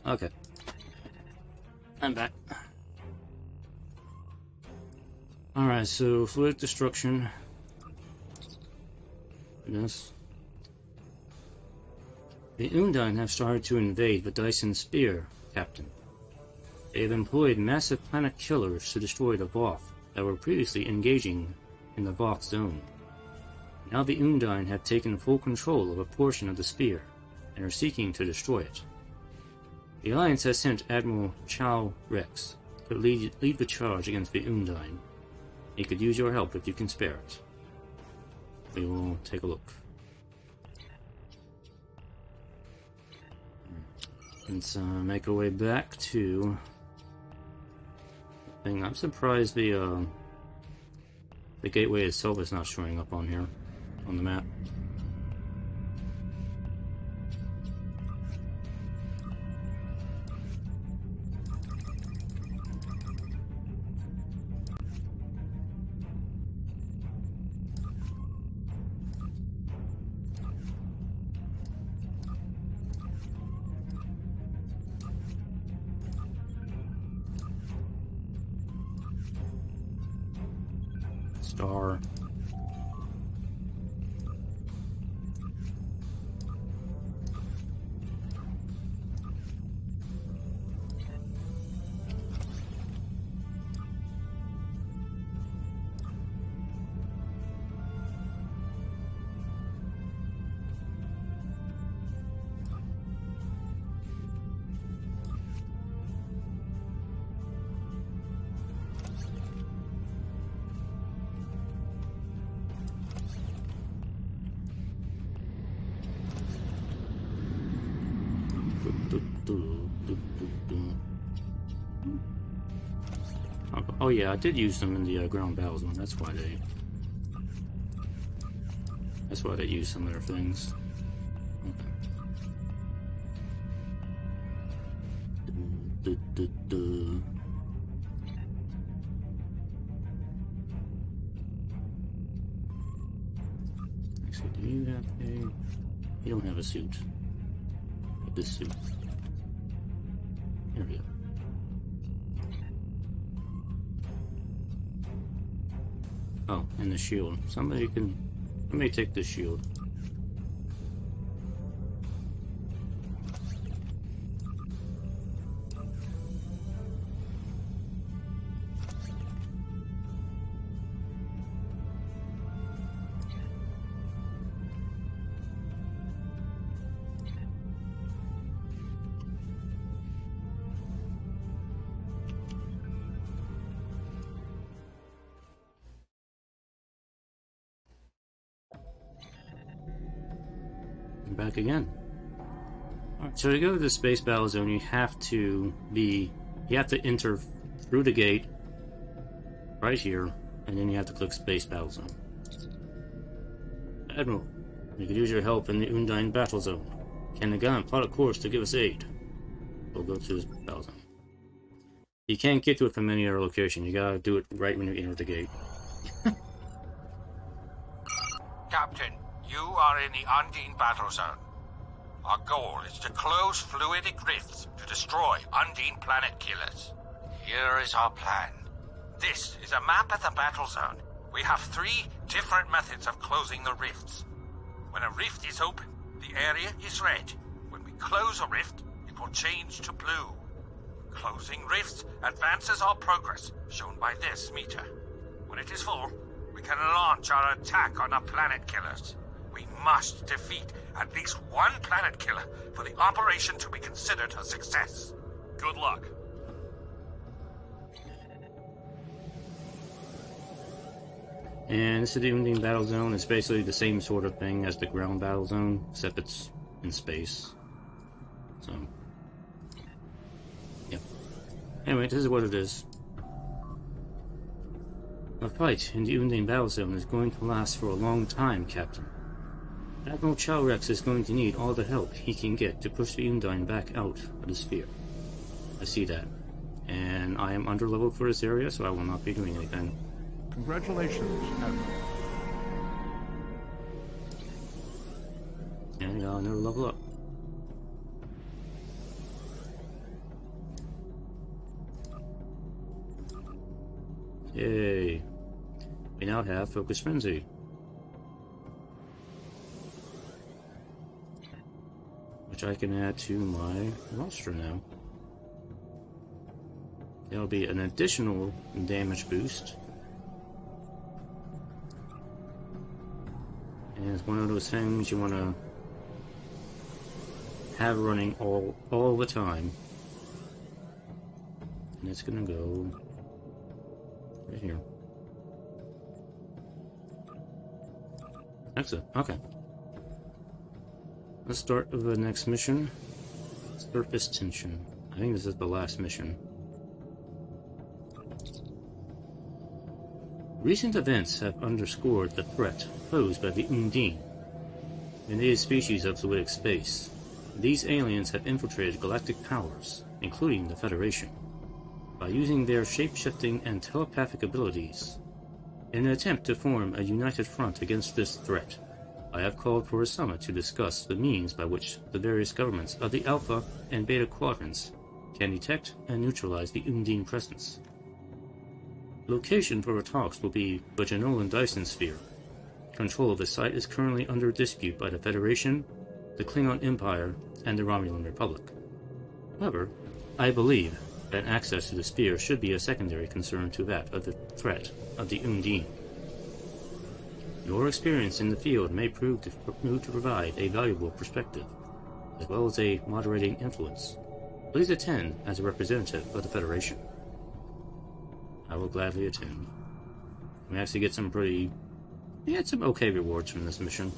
Okay. I'm back. Alright, so Fluidic Destruction. Yes. The Undine have started to invade the Dyson Sphere, Captain. They have employed massive planet killers to destroy the Voth that were previously engaging in the Voth zone. Now the Undine have taken full control of a portion of the sphere and are seeking to destroy it. The Alliance has sent Admiral Chow Rex to lead the charge against the Undine. He could use your help if you can spare it. We will take a look. Let's make our way back to the thing. I'm surprised the gateway itself is not showing up on here, on the map. Star. Oh yeah, I did use them in the ground battle zone. That's why they use some of their things. Okay. Actually, do you have a? You don't have a suit. This suit. Here we go. Oh, and the shield. Somebody take the shield. Back again. Alright, so to go to the space battle zone, you have to enter through the gate right here, and then you have to click space battle zone. Admiral, we could use your help in the Undine battle zone. Can the Gallant plot a course to give us aid? We'll go to this battle zone. You can't get to it from any other location. You gotta do it right when you enter the gate. Captain, you are in the Undine battle zone. Our goal is to close fluidic rifts to destroy Undine planet killers. Here is our plan. This is a map of the battle zone. We have 3 different methods of closing the rifts. When a rift is open, the area is red. When we close a rift, it will change to blue. Closing rifts advances our progress, shown by this meter. When it is full, we can launch our attack on the planet killers. We must defeat at least one planet killer for the operation to be considered a success. Good luck. And this is the Undine battle zone. It's basically the same sort of thing as the ground battle zone, except it's in space. So, yep. Anyway, this is what it is. The fight in the Undine battle zone is going to last for a long time, Captain. Admiral Chow Rex is going to need all the help he can get to push the Undine back out of the sphere. I see that. And I am underleveled for this area, so I will not be doing anything. Congratulations, Admiral. And I'll never level up. Yay. We now have Focus Frenzy. Which I can add to my roster now. There'll be an additional damage boost. And it's one of those things you want to have running all the time. And it's gonna go right here. That's it. Okay. Let's start with the next mission. Surface Tension. I think this is the last mission. Recent events have underscored the threat posed by the Undine, a native species of fluidic space. These aliens have infiltrated galactic powers, including the Federation, by using their shape-shifting and telepathic abilities. In an attempt to form a united front against this threat, I have called for a summit to discuss the means by which the various governments of the Alpha and Beta Quadrants can detect and neutralize the Undine presence. Location for the talks will be the Jenolan Dyson Sphere. Control of the site is currently under dispute by the Federation, the Klingon Empire, and the Romulan Republic. However, I believe that access to the sphere should be a secondary concern to that of the threat of the Undine. Your experience in the field may prove to provide a valuable perspective, as well as a moderating influence. Please attend as a representative of the Federation. I will gladly attend. We actually get some some okay rewards from this mission.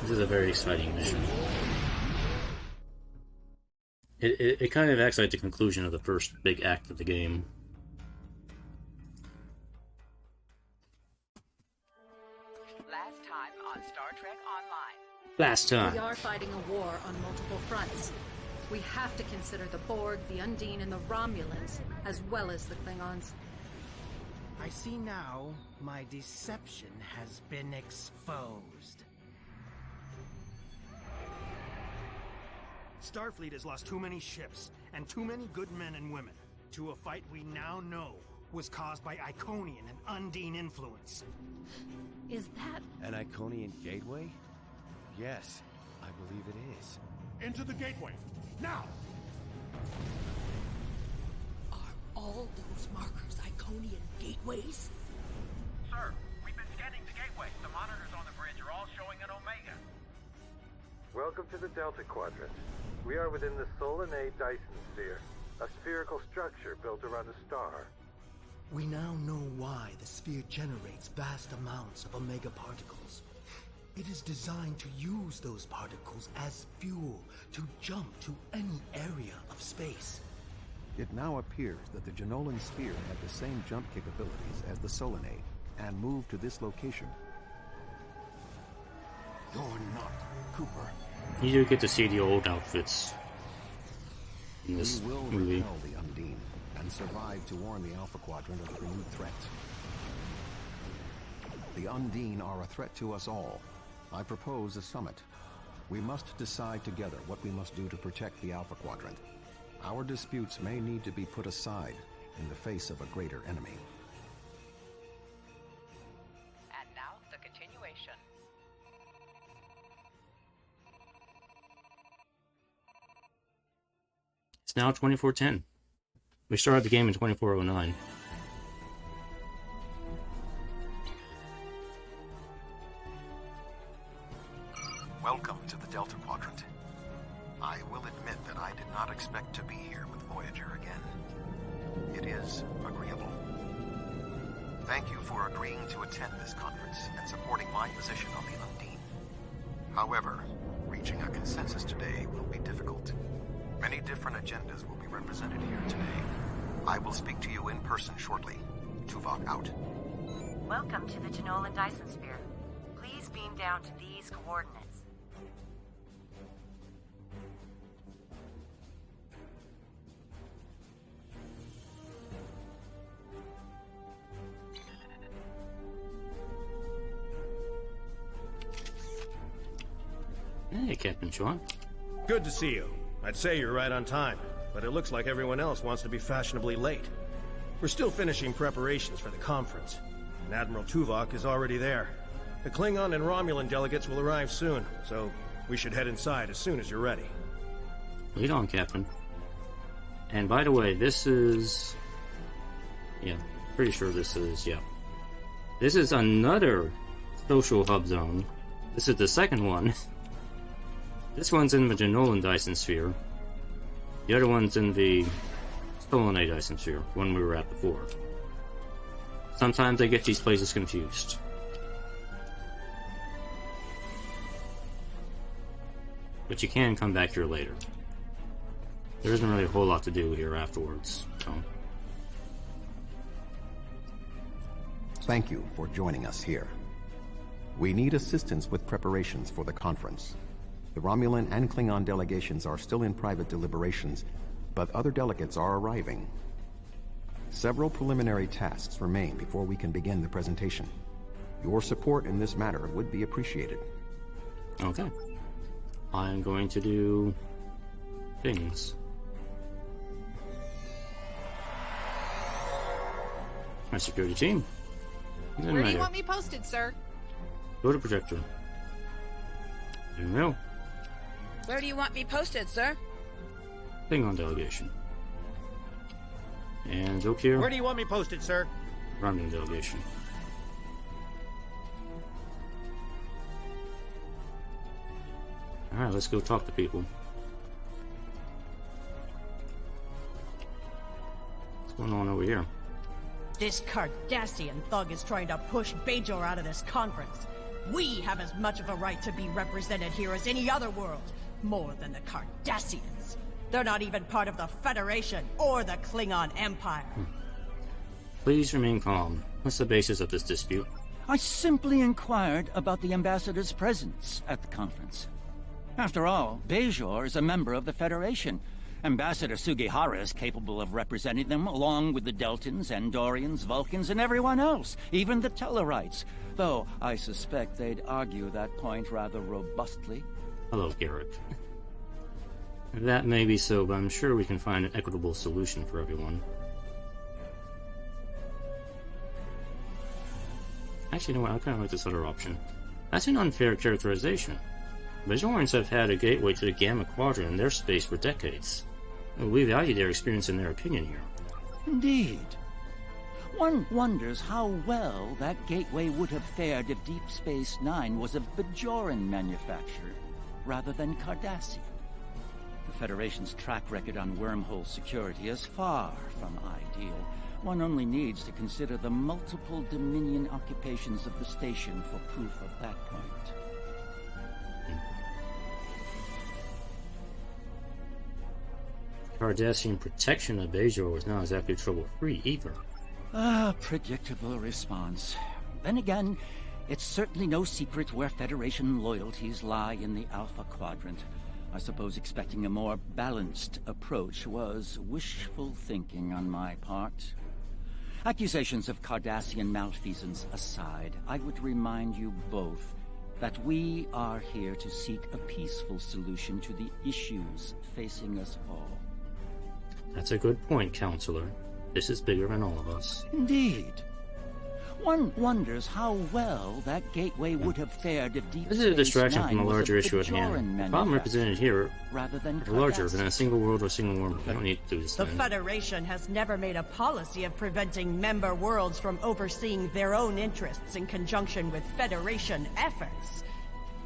This is a very exciting mission. It kind of acts like the conclusion of the first big act of the game. Last time on Star Trek Online. Last time. We are fighting a war on multiple fronts. We have to consider the Borg, the Undine, and the Romulans, as well as the Klingons. I see now my deception has been exposed. Starfleet has lost too many ships and too many good men and women to a fight we now know was caused by Iconian and Undine influence. Is that... An Iconian gateway? Yes, I believe it is. Into the gateway! Now! Are all those markers Iconian gateways? Sir, we've been scanning the gateway. The monitors on the bridge are all showing an Omega. Welcome to the Delta Quadrant. We are within the Solanae Dyson Sphere, a spherical structure built around a star. We now know why the sphere generates vast amounts of Omega particles. It is designed to use those particles as fuel to jump to any area of space. It now appears that the Jenolan Sphere had the same jump capabilities as the Solanae, and moved to this location. You're not Cooper. You do get to see the old outfits in this We will movie. repel the Undine, and survive to warn the Alpha Quadrant of the renewed threat. The Undine are a threat to us all. I propose a summit. We must decide together what we must do to protect the Alpha Quadrant. Our disputes may need to be put aside in the face of a greater enemy. And now, the continuation. It's now 2410. We started the game in 2409. Welcome to the Delta Quadrant. I will admit that I did not expect to be here with Voyager again. It is agreeable. Thank you for agreeing to attend this conference and supporting my position on the Undine. However, reaching a consensus today will be difficult. Many different agendas will be represented here today. I will speak to you in person shortly. Tuvok out. Welcome to the Jenolan Dyson Sphere. Please beam down to these coordinates. Hey, Captain Sean. Good to see you. I'd say you're right on time, but it looks like everyone else wants to be fashionably late. We're still finishing preparations for the conference, and Admiral Tuvok is already there. The Klingon and Romulan delegates will arrive soon, so we should head inside as soon as you're ready. Lead on, Captain. And by the way, this is... yeah, pretty sure this is, yeah. This is another social hub zone. This is the second one. This one's in the Janolan Dyson Sphere. The other one's in the Stolen Dyson Sphere, one we were at before. Sometimes I get these places confused. But you can come back here later. There isn't really a whole lot to do here afterwards, so... Thank you for joining us here. We need assistance with preparations for the conference. The Romulan and Klingon delegations are still in private deliberations, but other delegates are arriving. Several preliminary tasks remain before we can begin the presentation. Your support in this matter would be appreciated. Okay. I'm going to do... things. My security team. Where do you want me posted, sir? Go to projector. No. Where do you want me posted, sir? Klingon delegation. And Zokir. Where do you want me posted, sir? Romulan delegation. Alright, let's go talk to people. What's going on over here? This Cardassian thug is trying to push Bajor out of this conference. We have as much of a right to be represented here as any other world. More than the Cardassians. They're not even part of the Federation or the Klingon Empire. Please remain calm. What's the basis of this dispute? I simply inquired about the ambassador's presence at the conference. After all, Bajor is a member of the Federation. Ambassador Sugihara is capable of representing them, along with the Deltans, Andorians, Vulcans, and everyone else, even the Tellarites. Though I suspect they'd argue that point rather robustly. Hello, Garrett. That may be so, but I'm sure we can find an equitable solution for everyone. Actually, you know what? I kind of like this other option. That's an unfair characterization. Bajorans have had a gateway to the Gamma Quadrant in their space for decades. We value their experience and their opinion here. Indeed. One wonders how well that gateway would have fared if Deep Space Nine was of Bajoran manufacture, rather than Cardassian. The Federation's track record on wormhole security is far from ideal. One only needs to consider the multiple Dominion occupations of the station for proof of that point. Cardassian protection of Bajor was not exactly trouble-free either. Predictable response. Then again, it's certainly no secret where Federation loyalties lie in the Alpha Quadrant. I suppose expecting a more balanced approach was wishful thinking on my part. Accusations of Cardassian malfeasance aside, I would remind you both that we are here to seek a peaceful solution to the issues facing us all. That's a good point, Counselor. This is bigger than all of us. Indeed. One wonders how well that gateway would have fared if Deep This is a distraction Space from the Nine larger was issue at hand. The problem represented here rather than is larger than a single world or single world. I don't need to do this The thing. Federation has never made a policy of preventing member worlds from overseeing their own interests in conjunction with Federation efforts.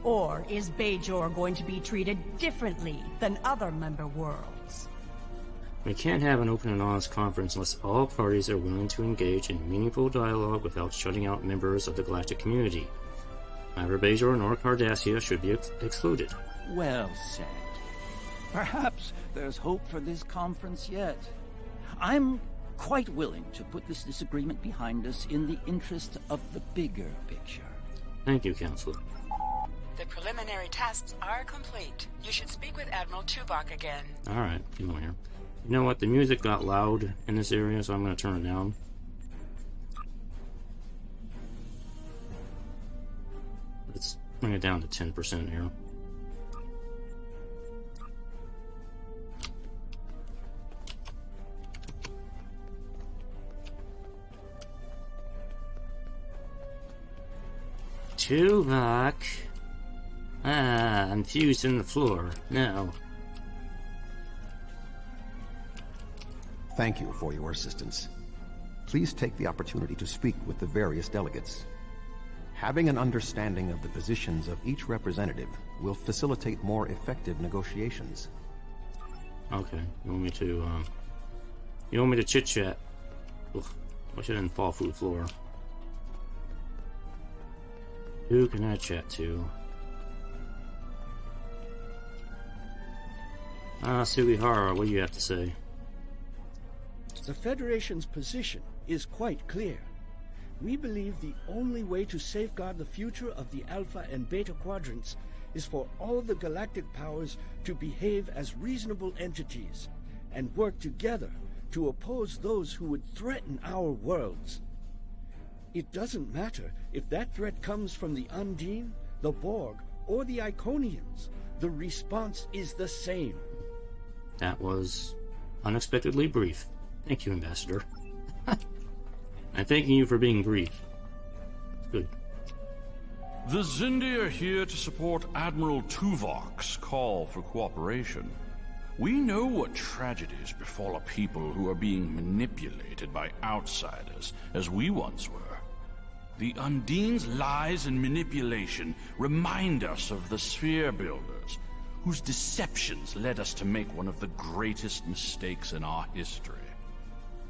Or is Bajor going to be treated differently than other member worlds? We can't have an open and honest conference unless all parties are willing to engage in meaningful dialogue without shutting out members of the galactic community. Neither Bajor nor Cardassia should be excluded. Well said. Perhaps there's hope for this conference yet. I'm quite willing to put this disagreement behind us in the interest of the bigger picture. Thank you, Counselor. The preliminary tests are complete. You should speak with Admiral Tuvok again. Alright, come on here. You know what? The music got loud in this area, so I'm going to turn it down. Let's bring it down to 10% here. Tuvok. Ah, I'm fused in the floor. No. Thank you for your assistance. Please take the opportunity to speak with the various delegates. Having an understanding of the positions of each representative will facilitate more effective negotiations. Okay, you want me to chit-chat? Ugh, wish I didn't fall through the floor. Who can I chat to? Suihara, what do you have to say? The Federation's position is quite clear. We believe the only way to safeguard the future of the Alpha and Beta Quadrants is for all the galactic powers to behave as reasonable entities and work together to oppose those who would threaten our worlds. It doesn't matter if that threat comes from the Undine, the Borg, or the Iconians. The response is the same. That was unexpectedly brief. Thank you, Ambassador. I'm thanking you for being brief. Good. The Xindi are here to support Admiral Tuvok's call for cooperation. We know what tragedies befall a people who are being manipulated by outsiders, as we once were. The Undine's lies and manipulation remind us of the Sphere Builders, whose deceptions led us to make one of the greatest mistakes in our history.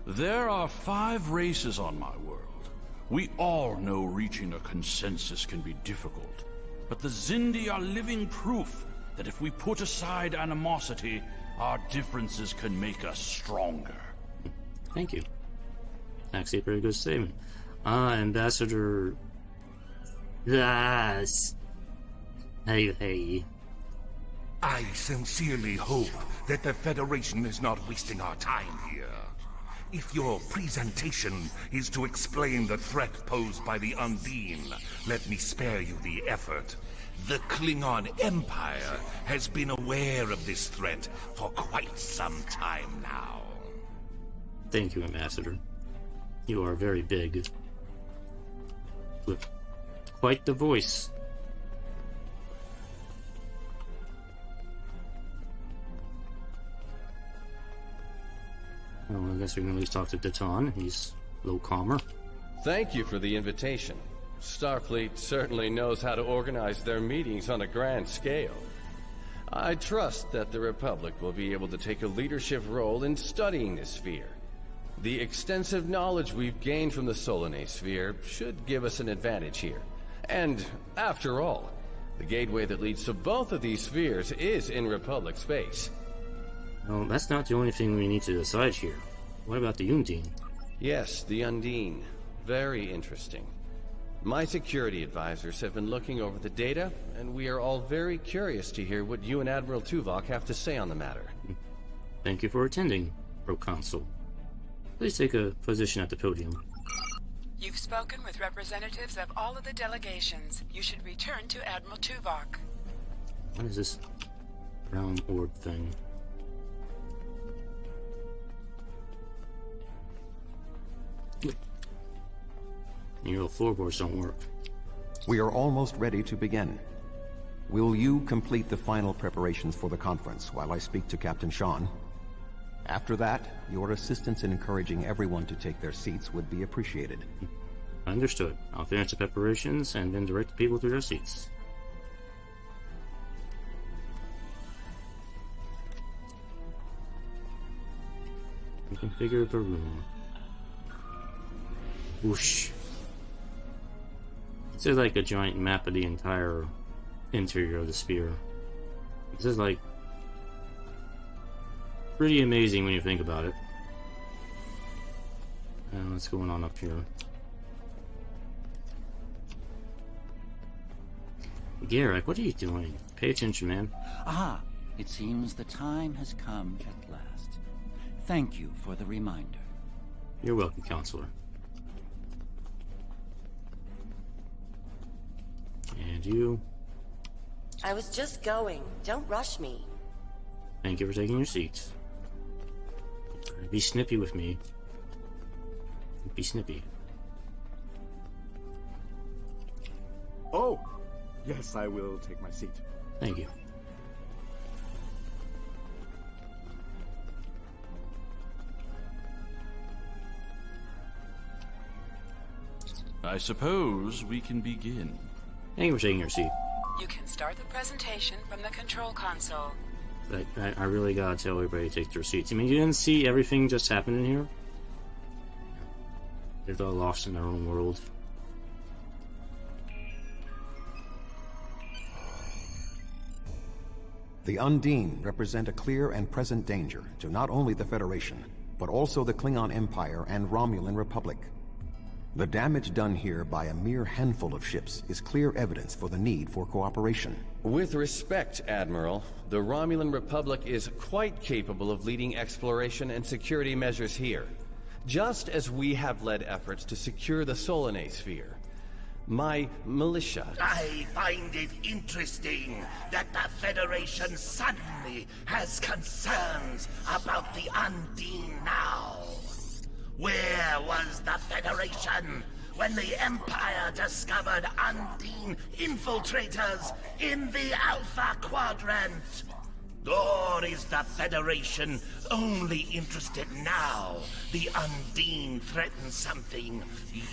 There are 5 races on my world. We all know reaching a consensus can be difficult, but the Xindi are living proof that if we put aside animosity, our differences can make us stronger. Thank you. Actually a pretty good statement. Ambassador... Yes. Hey. I sincerely hope that the Federation is not wasting our time here. If your presentation is to explain the threat posed by the Undine, let me spare you the effort. The Klingon Empire has been aware of this threat for quite some time now. Thank you, Ambassador. You are very big. With quite the voice. Well, I guess we can at least talk to Daton. He's a little calmer. Thank you for the invitation. Starfleet certainly knows how to organize their meetings on a grand scale. I trust that the Republic will be able to take a leadership role in studying this sphere. The extensive knowledge we've gained from the Solanae sphere should give us an advantage here. And, after all, the gateway that leads to both of these spheres is in Republic space. Well, that's not the only thing we need to decide here. What about the Undine? Yes, the Undine. Very interesting. My security advisors have been looking over the data, and we are all very curious to hear what you and Admiral Tuvok have to say on the matter. Thank you for attending, Proconsul. Please take a position at the podium. You've spoken with representatives of all of the delegations. You should return to Admiral Tuvok. What is this round orb thing? Your little floorboards don't work. We are almost ready to begin. Will you complete the final preparations for the conference while I speak to Captain Sean? After that, your assistance in encouraging everyone to take their seats would be appreciated. Understood. I'll finish the preparations and then direct the people to their seats. Configure the room. Whoosh. This is like a giant map of the entire interior of the sphere. This is like pretty amazing when you think about it. What's going on up here? Garrick, what are you doing? Pay attention, man. Ah, it seems the time has come at last. Thank you for the reminder. You're welcome, Counselor. And you? I was just going. Don't rush me. Thank you for taking your seats. Be snippy with me. Be snippy. Oh, yes, I will take my seat. Thank you. I suppose we can begin. Thank you for taking your seat. You can start the presentation from the control console. I really gotta tell everybody to take their seats. I mean, you didn't see everything just happen in here? They're all lost in their own world. The Undine represent a clear and present danger to not only the Federation, but also the Klingon Empire and Romulan Republic. The damage done here by a mere handful of ships is clear evidence for the need for cooperation. With respect, Admiral, the Romulan Republic is quite capable of leading exploration and security measures here, just as we have led efforts to secure the Solanae sphere. My militia... I find it interesting that the Federation suddenly has concerns about the Undine now. Where was the Federation when the Empire discovered Undine infiltrators in the Alpha Quadrant? Or is the Federation only interested now the Undine threatens something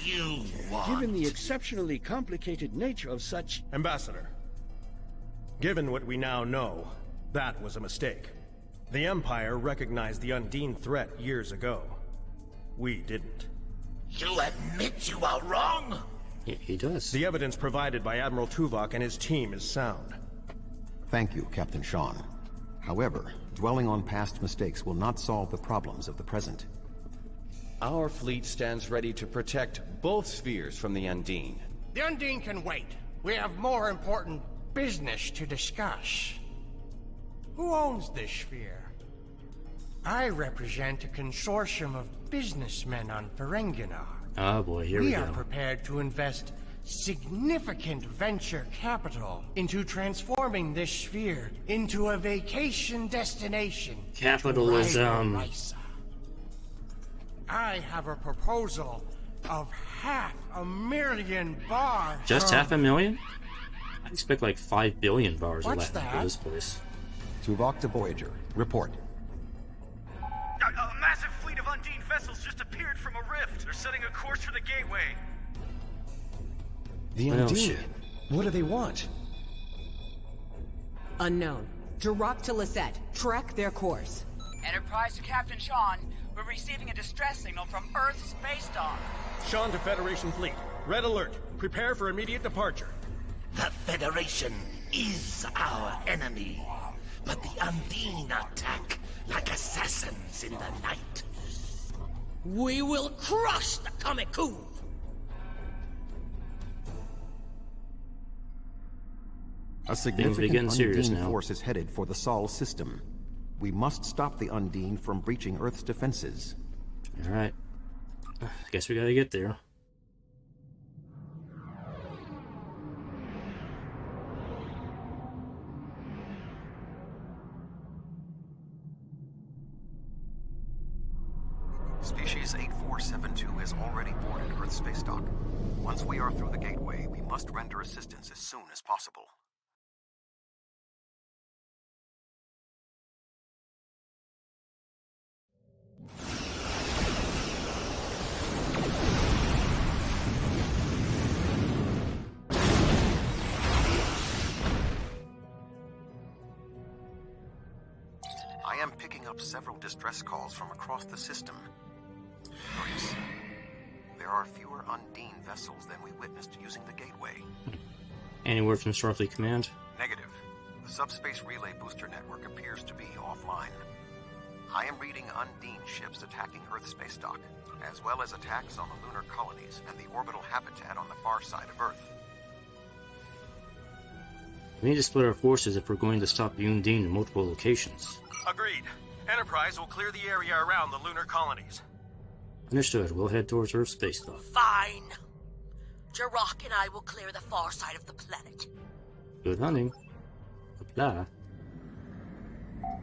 you want? Given the exceptionally complicated nature of such... Ambassador, given what we now know, that was a mistake. The Empire recognized the Undine threat years ago. We didn't. You admit you are wrong? Yeah, he does. The evidence provided by Admiral Tuvok and his team is sound. Thank you, Captain Sean. However, dwelling on past mistakes will not solve the problems of the present. Our fleet stands ready to protect both spheres from the Undine. The Undine can wait. We have more important business to discuss. Who owns this sphere? I represent a consortium of businessmen on Ferenginar. Oh boy, here we go. We are prepared to invest significant venture capital into transforming this sphere into a vacation destination. Capitalism. I have a proposal of $500,000 bars. Just $500,000? I expect like 5 billion bars of What's Latin for this place. Tuvok to Voyager. Report. A massive fleet of Undine vessels just appeared from a rift. They're setting a course for the gateway. The Undine? What do they want? Unknown. Direct to Lisette. Track their course. Enterprise to Captain Sean. We're receiving a distress signal from Earth's space dock. Sean to Federation Fleet. Red alert. Prepare for immediate departure. The Federation is our enemy, but the Undine attack like assassins in the night. We will crush the Kamikuv! A significant Undine force is headed for the Sol system. We must stop the Undine from breaching Earth's defenses. Alright. Guess we gotta get there. Species 8472 has already boarded Earth's space dock. Once we are through the gateway, we must render assistance as soon as possible. I am picking up several distress calls from across the system. Notice, there are fewer Undine vessels than we witnessed using the gateway. Any word from Starfleet Command? Negative. The subspace relay booster network appears to be offline. I am reading Undine ships attacking Earth's space dock, as well as attacks on the lunar colonies and the orbital habitat on the far side of Earth. We need to split our forces if we're going to stop the Undine in multiple locations. Agreed. Enterprise will clear the area around the lunar colonies. Understood. We'll head towards Earth's space dock. Fine. Jirok and I will clear the far side of the planet. Good hunting. Blah.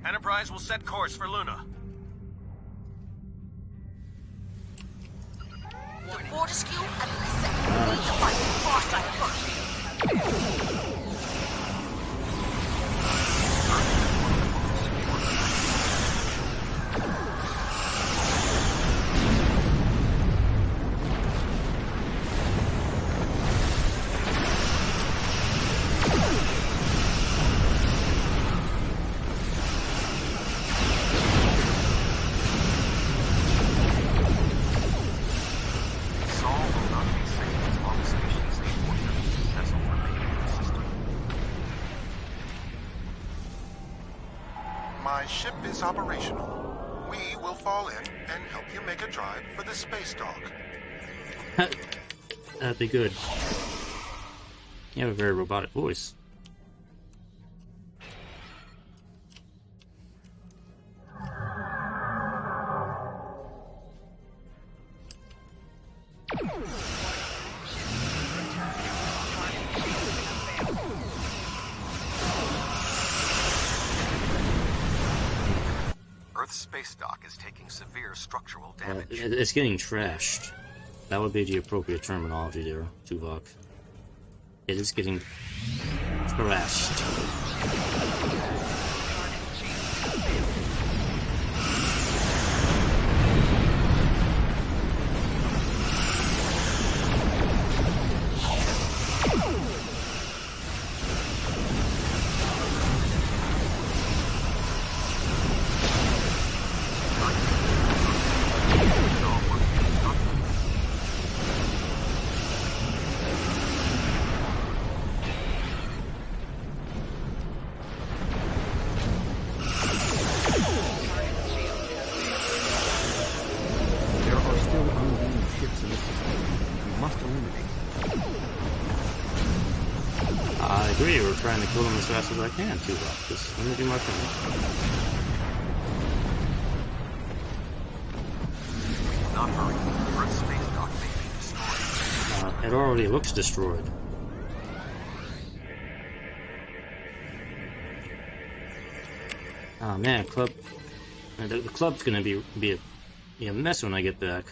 Enterprise will set course for Luna. The Fortescue and Lisette will lead the fight on the far side of Earth. My ship is operational. We will fall in and help you make a drive for the space dock. That'd be good. You have a very robotic voice. Earth's space dock is taking severe structural damage. It's getting trashed. That would be the appropriate terminology there, Tuvok. It is getting trashed. Trying to kill them as fast as I can, Tuvok. Just let me do my thing. Not hurry. Earth's space dock may be destroyed. It already looks destroyed. Oh man, club. The club's gonna be a mess when I get back.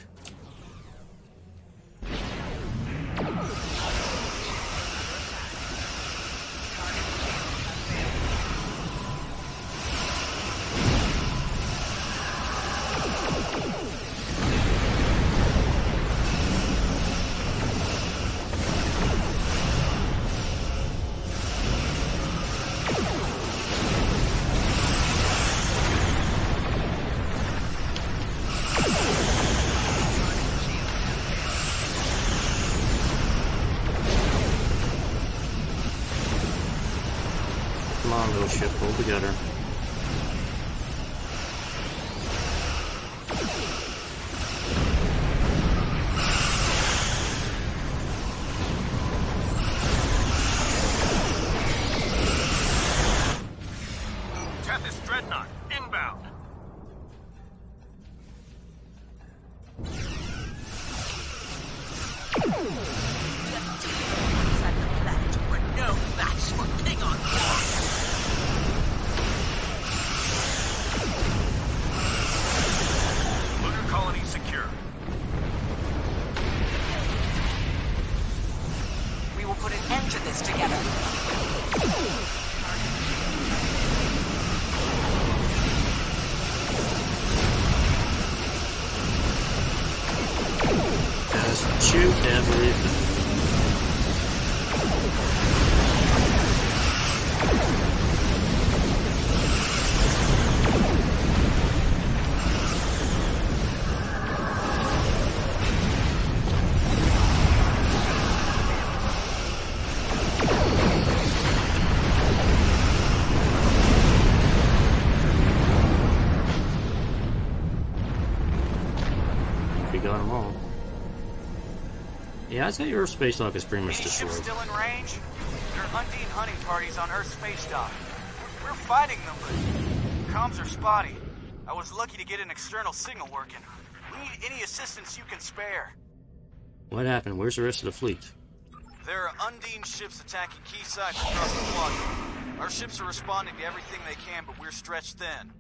Come on, little ship, hold together. Tethys Dreadnought, inbound. We're no match for King on board. Lunar colony secure. We will put an end to this together. Just shoot everything. We got them all. Yeah, I'd say your space dock is pretty much destroyed. Ships still in range? There are Undine hunting parties on Earth's space dock. We're fighting them, but comms are spotty. I was lucky to get an external signal working. We need any assistance you can spare. What happened? Where's the rest of the fleet? There are Undine ships attacking key sites across the quadrant. Our ships are responding to everything they can, but we're stretched thin.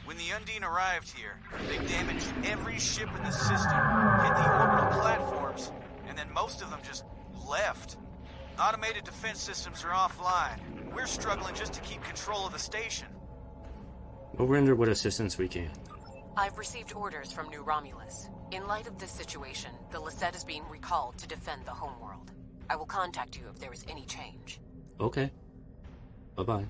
When the Undine arrived here, they damaged every ship in the system, hit the orbital platforms, and then most of them just left. Automated defense systems are offline. We're struggling just to keep control of the station. We'll render what assistance we can. I've received orders from New Romulus. In light of this situation, the Lisette is being recalled to defend the homeworld. I will contact you if there is any change. Okay. Bye-bye.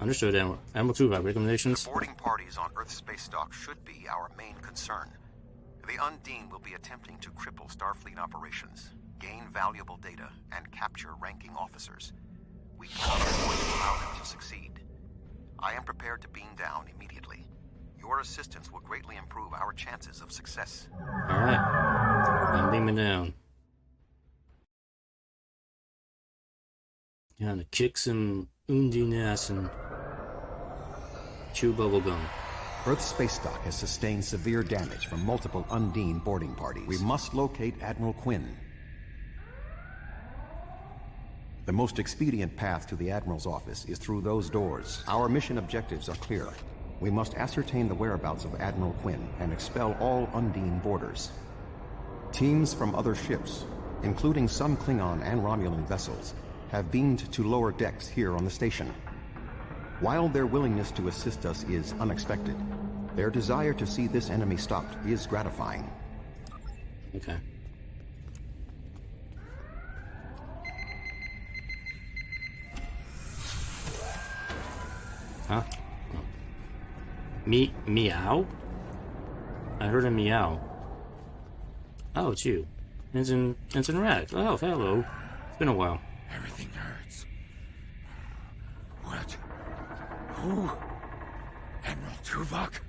Understood, Admiral Tuvok. Recommendations? The boarding parties on Earth's space dock should be our main concern. The Undine will be attempting to cripple Starfleet operations, gain valuable data, and capture ranking officers. We cannot afford to allow them to succeed. I am prepared to beam down immediately. Your assistance will greatly improve our chances of success. Alright. I'm beaming down. Gonna kick some Undine ass and chew bubblegum. Earth's space dock has sustained severe damage from multiple Undine boarding parties. We must locate Admiral Quinn. The most expedient path to the Admiral's office is through those doors. Our mission objectives are clear. We must ascertain the whereabouts of Admiral Quinn and expel all Undine boarders. Teams from other ships, including some Klingon and Romulan vessels, have beamed to lower decks here on the station. While their willingness to assist us is unexpected, their desire to see this enemy stopped is gratifying. Okay. Huh? Oh. Meow? I heard a meow. Oh, it's you. Ensign Rad. Oh, hello. It's been a while. Everything hurts. What? Who? Admiral Tuvok?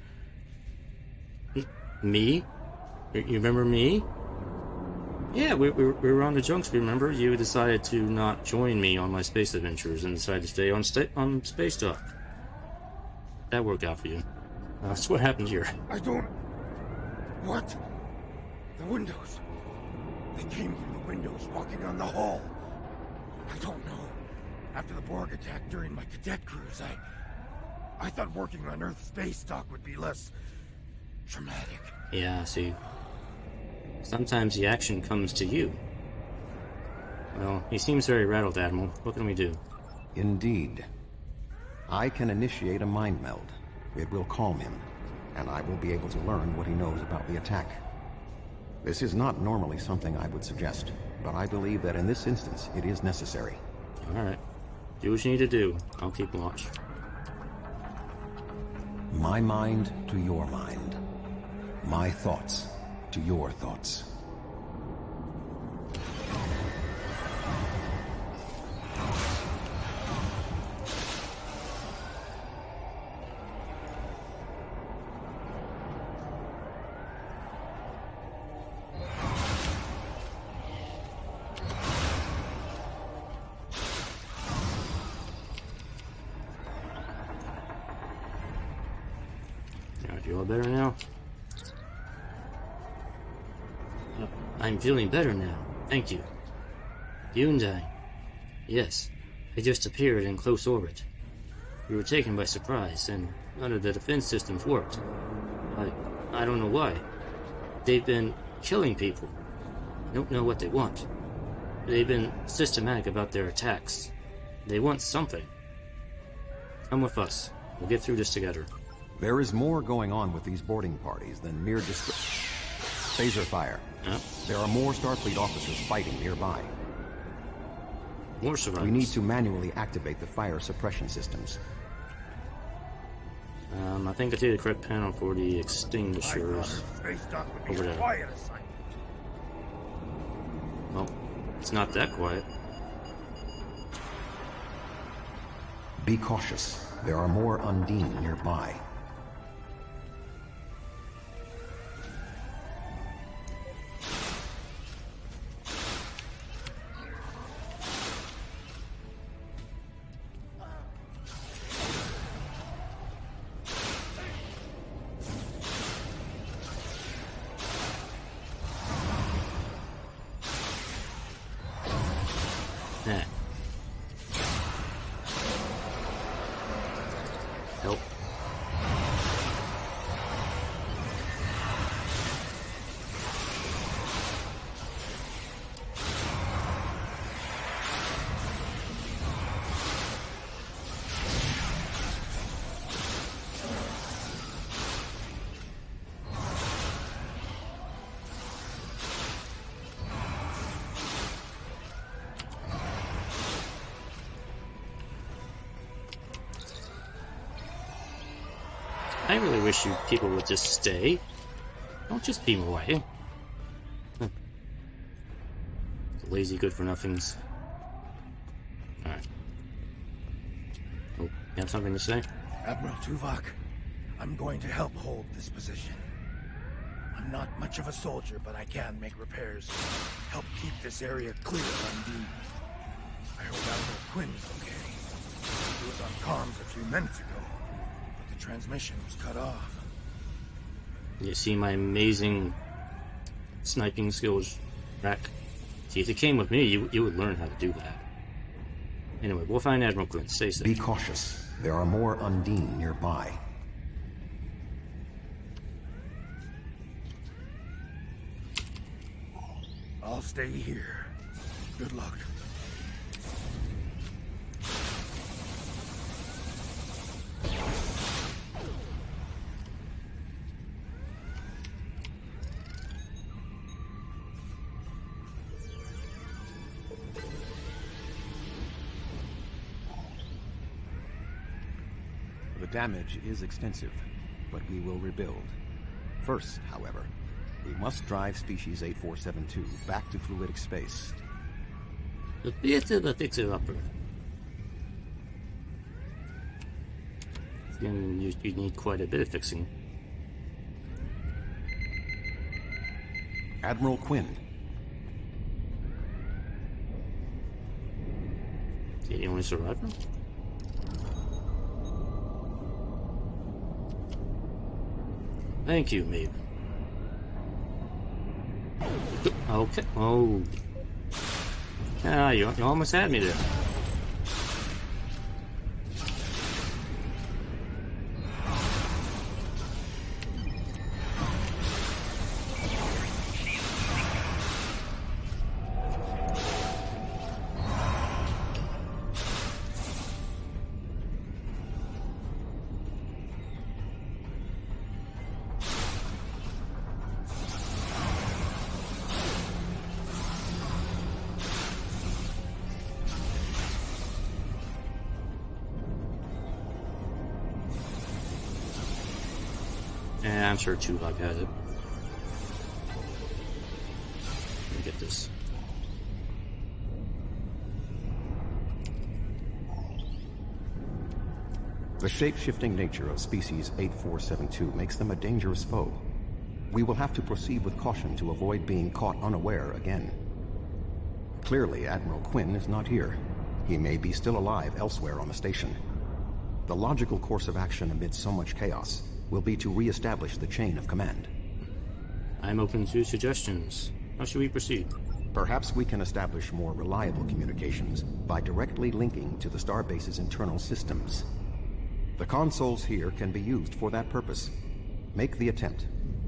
Me? You remember me? Yeah, we were on the junks, remember? You decided to not join me on my space adventures and decided to stay on space dock. That worked out for you. That's what happened here. I don't... What? The windows. They came from the windows walking on the hull. I don't know. After the Borg attack during my cadet cruise, I thought working on Earth's space dock would be less traumatic. Yeah, see. Sometimes the action comes to you. Well, he seems very rattled, Admiral. What can we do? Indeed. I can initiate a mind meld. It will calm him, and I will be able to learn what he knows about the attack. This is not normally something I would suggest, but I believe that in this instance it is necessary. Alright. Do what you need to do. I'll keep watch. My mind to your mind. My thoughts to your thoughts. You all better now? I'm feeling better now. Thank you. Undine. Yes, I just appeared in close orbit. We were taken by surprise, and none of the defense systems worked. I don't know why. They've been killing people. I don't know what they want. They've been systematic about their attacks. They want something. Come with us. We'll get through this together. There is more going on with these boarding parties than mere phaser fire. There are more Starfleet officers fighting nearby. More survivors. We need to manually activate the fire suppression systems. I think I see the correct panel for the extinguishers. Over there. Well, it's not that quiet. Be cautious. There are more Undine nearby. Help. I really wish you people would just stay. Don't just beam away. Lazy good-for-nothings. Alright. Oh, you have something to say? Admiral Tuvok, I'm going to help hold this position. I'm not much of a soldier, but I can make repairs. Help keep this area clear of Undine. I hope Admiral Quinn's okay. He was on comms a few minutes ago, but the transmission was cut off. You see my amazing sniping skills, Rack? See, if you came with me, you would learn how to do that. Anyway, we'll find Admiral Quinn. Stay safe. Be cautious. There are more Undine nearby. I'll stay here. Good luck. The damage is extensive, but we will rebuild. First, however, we must drive species 8472 back to fluidic space. A bit of a fixer-upper. Again, you need quite a bit of fixing. Admiral Quinn. Is he the only survivor? Thank you, Maven. Okay. Oh. Ah, you almost had me there. I'm sure Tuvok has it. Let me get this. The shape-shifting nature of species 8472 makes them a dangerous foe. We will have to proceed with caution to avoid being caught unaware again. Clearly, Admiral Quinn is not here. He may be still alive elsewhere on the station. The logical course of action amid so much chaos will be to re-establish the chain of command. I'm open to suggestions. How should we proceed? Perhaps we can establish more reliable communications by directly linking to the starbase's internal systems. The consoles here can be used for that purpose. Make the attempt.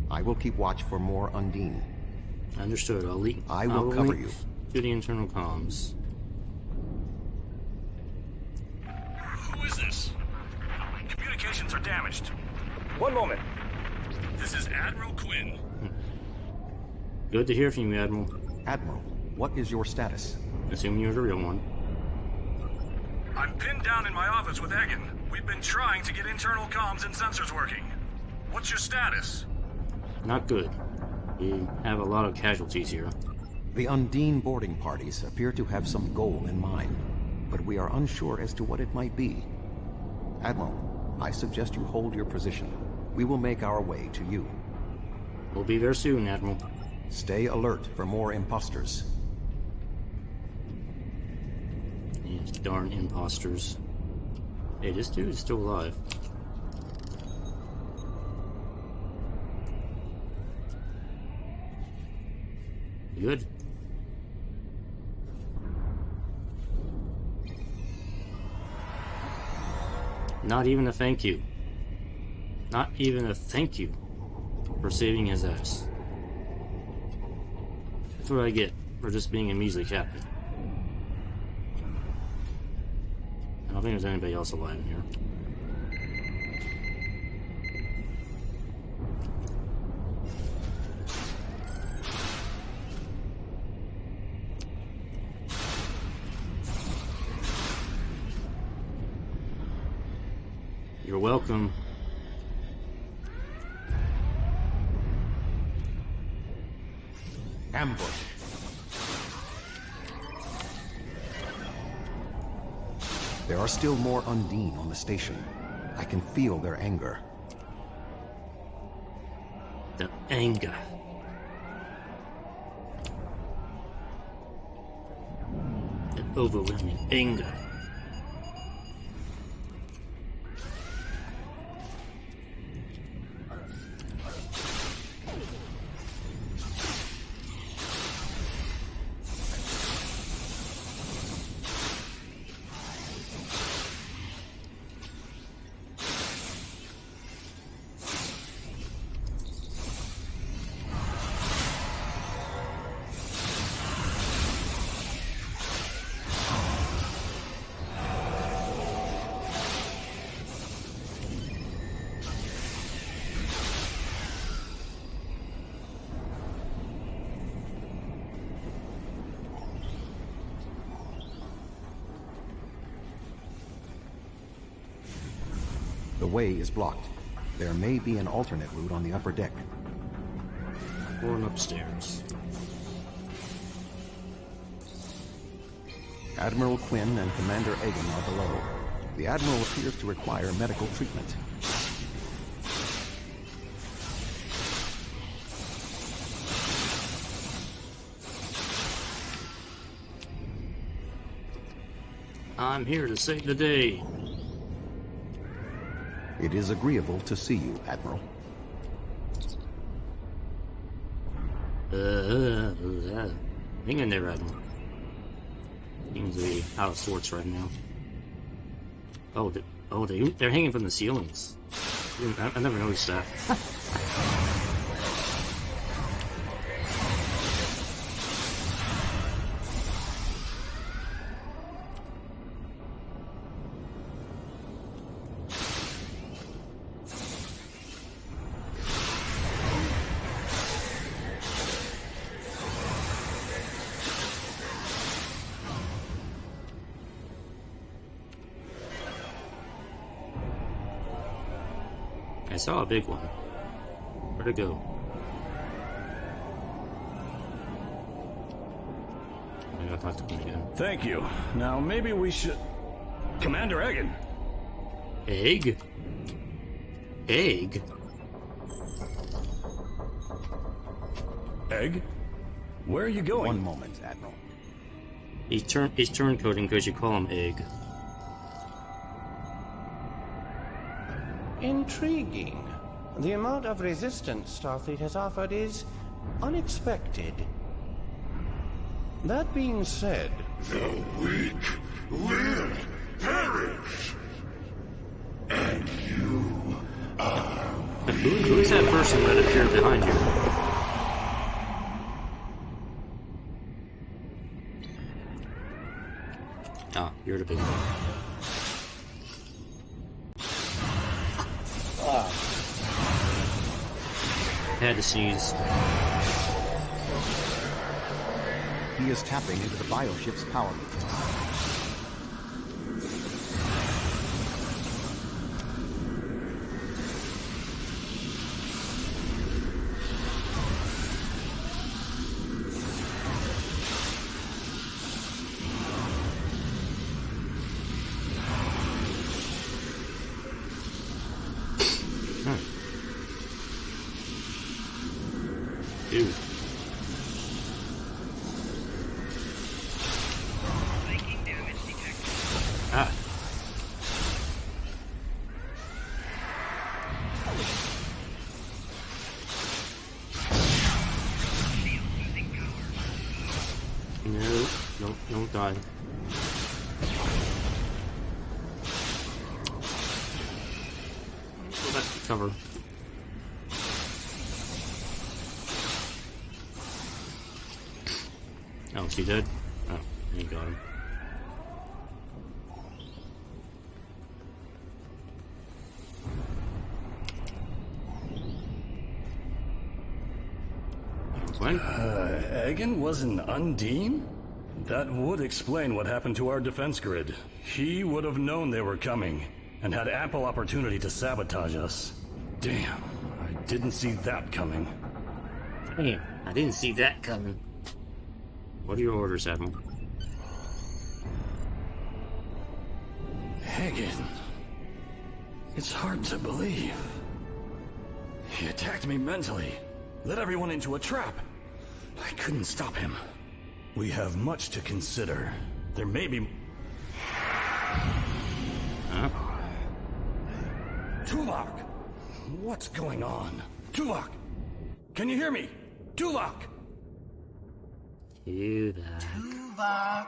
I will keep watch for more Undine. Understood. I will cover you. To the internal comms. Who is this? Communications are damaged. One moment. This is Admiral Quinn. Good to hear from you, Admiral. Admiral, what is your status? Assuming you're the real one. I'm pinned down in my office with Egan. We've been trying to get internal comms and sensors working. What's your status? Not good. We have a lot of casualties here. The Undine boarding parties appear to have some goal in mind, but we are unsure as to what it might be. Admiral, I suggest you hold your position. We will make our way to you. We'll be there soon, Admiral. Stay alert for more imposters. These darn imposters. Hey, this dude is still alive. Good. Not even a thank you. Not even a thank you for saving his ass. That's what I get for just being a measly captain. I don't think there's anybody else alive in here. You're welcome. Ambush. There are still more Undine on the station. I can feel their anger. The anger. The overwhelming anger. The way is blocked. There may be an alternate route on the upper deck. Or upstairs. Admiral Quinn and Commander Egan are below. The Admiral appears to require medical treatment. I'm here to save the day. It is agreeable to see you, Admiral. Hang in there, Admiral. Seems to be out of sorts right now. They're hanging from the ceilings. I never noticed that. I saw a big one. Where'd it go? I gotta talk to him again. Thank you. Now maybe we should... Commander Egan! Egg? Egg? Egg? Where are you going? One moment, Admiral. He's turncoating because you call him Egg. Intriguing. The amount of resistance Starfleet has offered is unexpected. That being said... The weak will perish. And you are... Who is that person that appeared behind you? Ah, you're the big one. Had to sneeze. He is tapping into the bioship's power loop. Dude. Ah. No, don't die. Go back to cover. Oh, is he dead? Oh, he got him. When? Egan was an Undine? That would explain what happened to our defense grid. He would have known they were coming, and had ample opportunity to sabotage us. Damn, I didn't see that coming. Damn, I didn't see that coming. What are your orders, Admiral? Egan. It's hard to believe. He attacked me mentally, led everyone into a trap. I couldn't stop him. We have much to consider. There may be... Huh? Tuvok! What's going on? Tuvok! Can you hear me? Tuvok! Tuvok!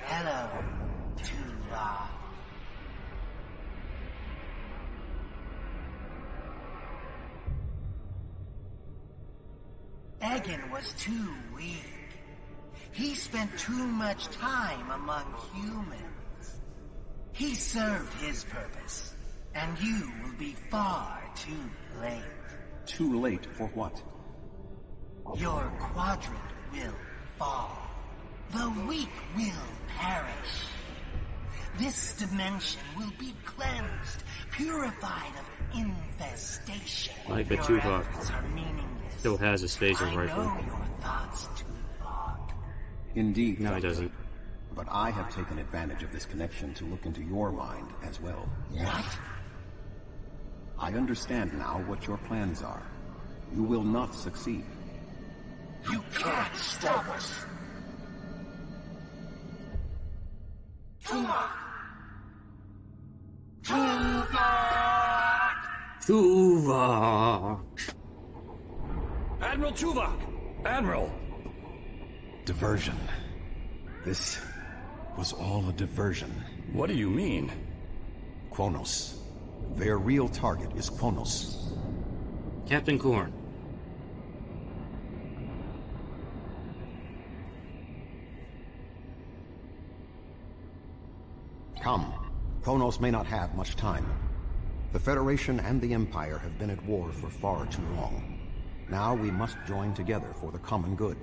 Hello, Tuvok. Egan was too weak. He spent too much time among humans. He served his purpose, and you will be far too late. Too late for what? Your quadrant will fall. The weak will perish. This dimension will be cleansed, purified of infestation. Like a Tuvok still has a phaser rifle. I know your thoughts, Tuvok. Indeed. No, he doesn't. But I have taken advantage of this connection to look into your mind as well. What? I understand now what your plans are. You will not succeed. You can't stop us. Tuvok! Tuvok! Tuvok! Admiral Tuvok! Admiral! Diversion. This was all a diversion. What do you mean? Qo'nos. Their real target is Qo'nos. Captain Korn. Come. Qo'nos may not have much time. The Federation and the Empire have been at war for far too long. Now we must join together for the common good.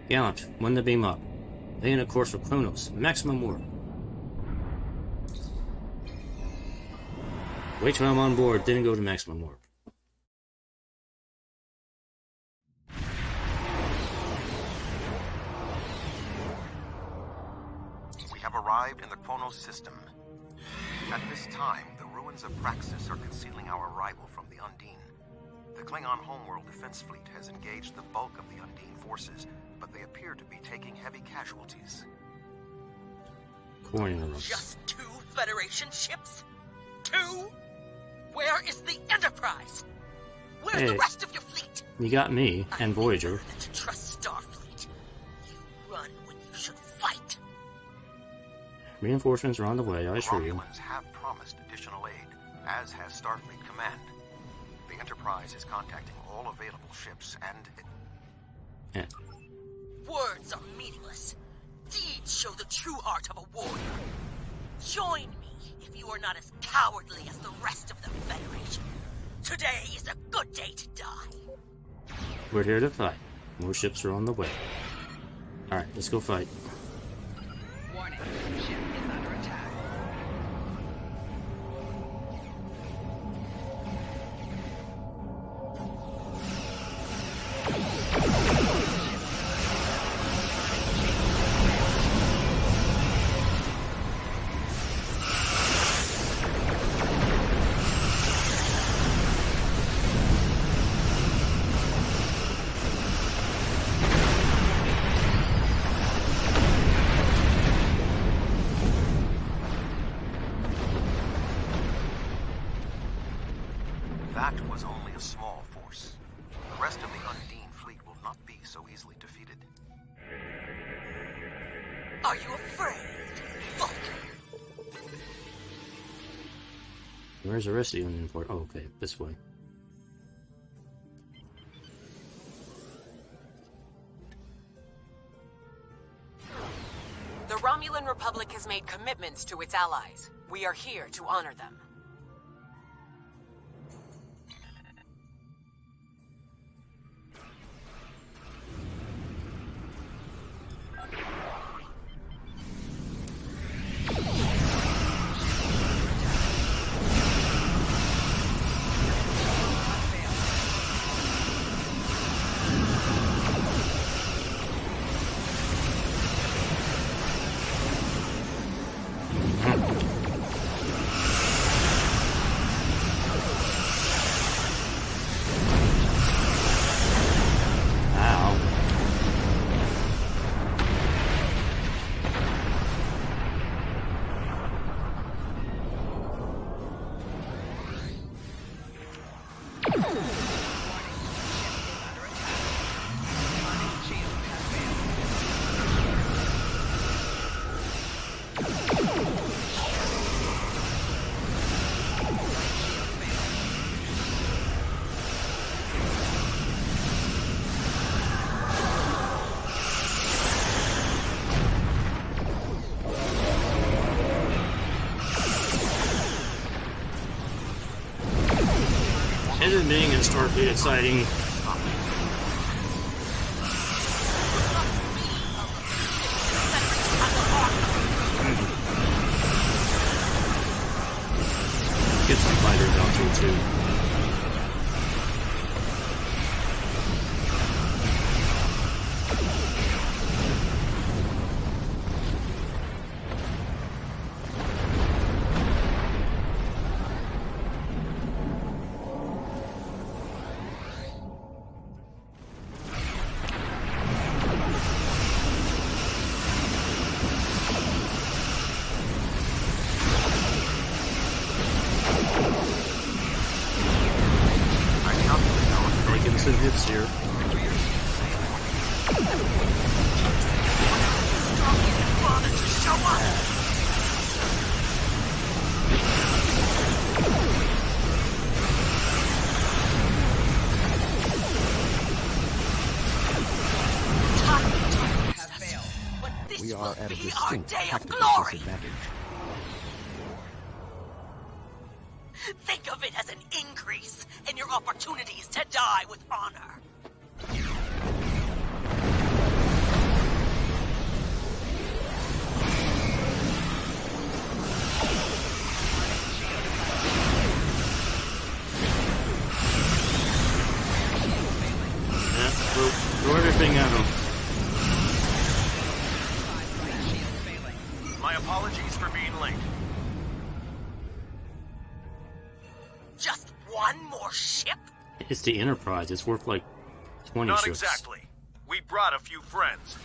Gallant, win the beam up. Lay in a course for Qo'nos. Maximum warp. Wait till I'm on board, then go to maximum warp. We have arrived in the Qo'nos system. At this time, the ruins of Praxis are concealing our arrival from the Undine. The Klingon homeworld defense fleet has engaged the bulk of the Undine forces, but they appear to be taking heavy casualties. Just 2 Federation ships? 2? Where is the Enterprise? Where's the rest of your fleet? You got me and Voyager. To trust Starfleet. You run when you should fight. Reinforcements are on the way, I assure you. Romulans have promised additional aid, as has Starfleet Command. The Enterprise is contacting all available ships and... Words are meaningless. Deeds show the true heart of a warrior. Join me if you are not as cowardly as the rest of the Federation. Today is a good day to die. We're here to fight. More ships are on the way. Alright, let's go fight. Warning, ship is under attack. That was only a small force. The rest of the Undine fleet will not be so easily defeated. Are you afraid? Fuck. Where's the rest of the Undine port? Oh, okay, this way. The Romulan Republic has made commitments to its allies. We are here to honor them. Editing and Starfleet sighting. Get some fighters out here too. Think of it as an increase in your opportunities to die with honor. Yeah, throw everything at him. My apologies for being late. Just one more ship? It's the Enterprise. It's worth like 20 Not ships. exactly. We brought a few friends.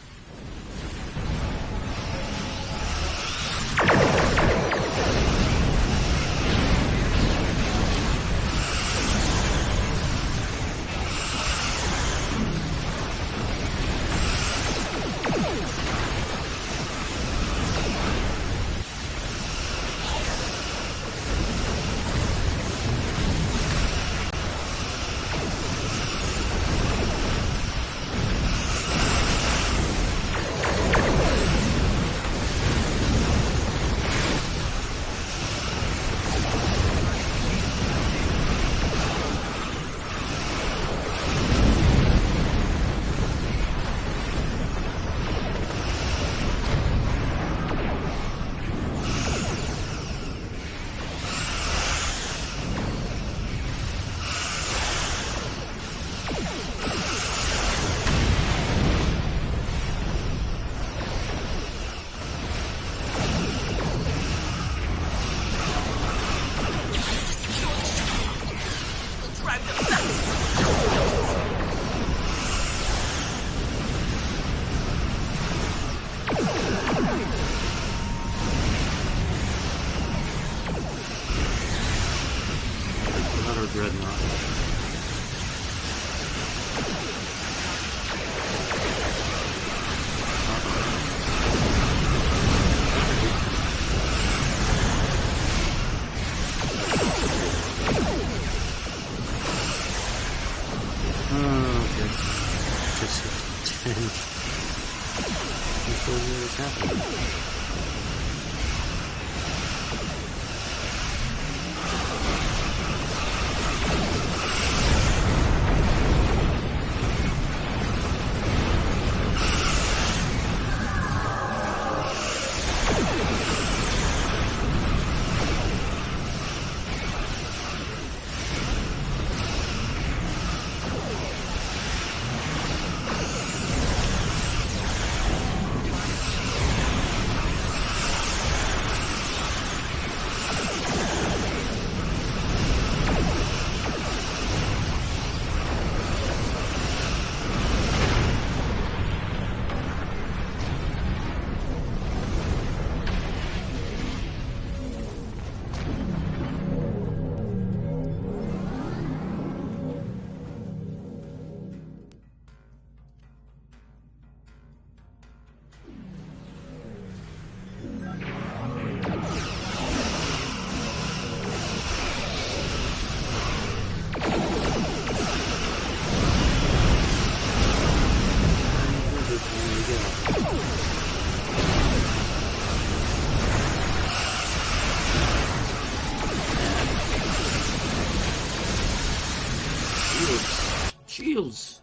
shields!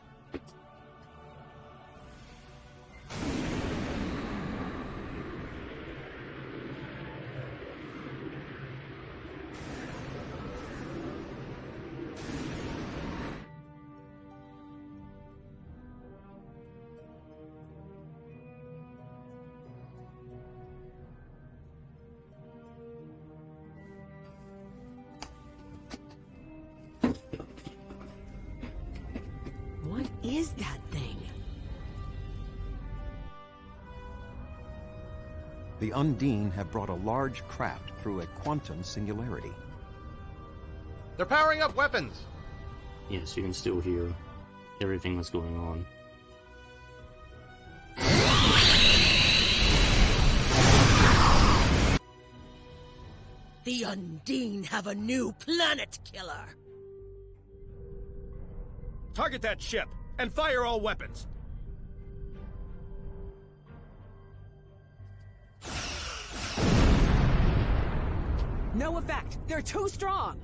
What is that thing? The Undine have brought a large craft through a quantum singularity. They're powering up weapons! Yes, you can still hear everything that's going on. The Undine have a new planet killer! Target that ship, and fire all weapons! No effect! They're too strong!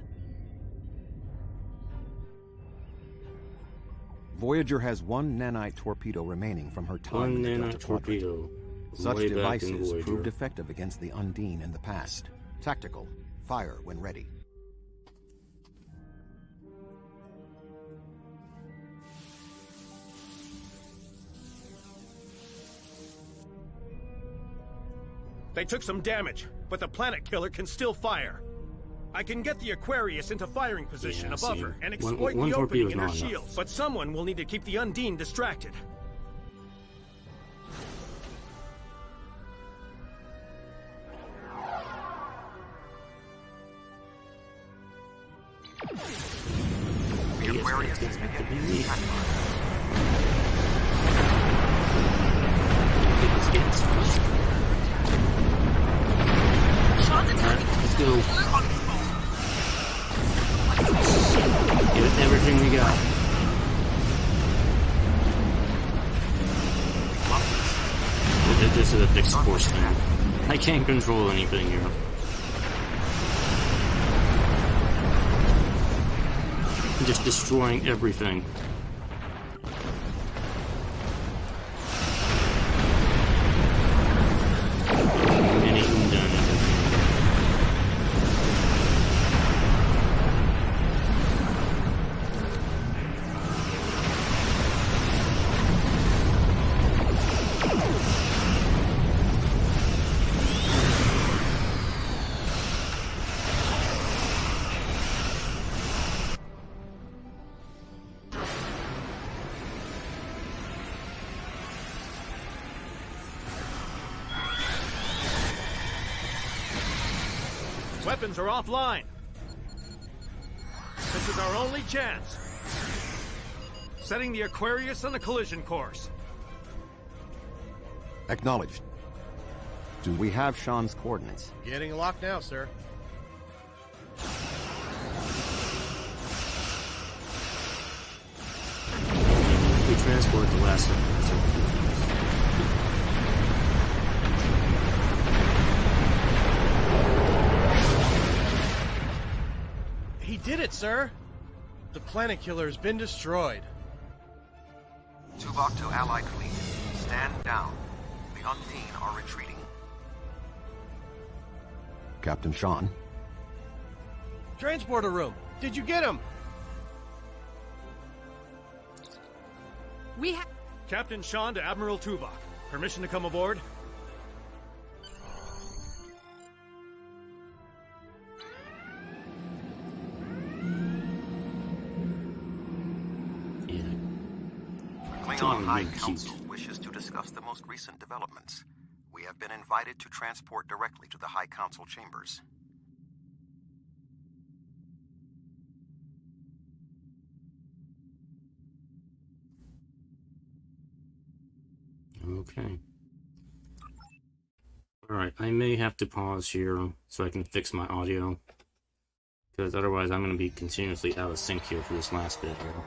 Voyager has one nanite torpedo remaining from her time in the Delta Quadrant. Such devices proved effective against the Undine in the past. Tactical. Fire when ready. They took some damage, but the planet killer can still fire. I can get the Aquarius into firing position above her and exploit the opening in her shields, but someone will need to keep the Undine distracted. The Aquarius is beginning its attack mode. Let's go. Give it everything we got. This is a fixed course thing. I can't control anything here. I'm just destroying everything. Mini Undine. Weapons are offline. This is our only chance. Setting the Aquarius on a collision course. Acknowledged. Do we have Sean's coordinates? Getting locked now, sir. We transport the last of them. He did it, sir! The planet killer has been destroyed. Tuvok to Allied fleet. Stand down. The Undine are retreating. Captain Sean? Transporter room! Did you get him? We have... Captain Sean to Admiral Tuvok. Permission to come aboard? Klingon High Council wishes to discuss the most recent developments. We have been invited to transport directly to the High Council chambers. Okay. Alright, I may have to pause here so I can fix my audio. Because otherwise I'm going to be continuously out of sync here for this last bit here.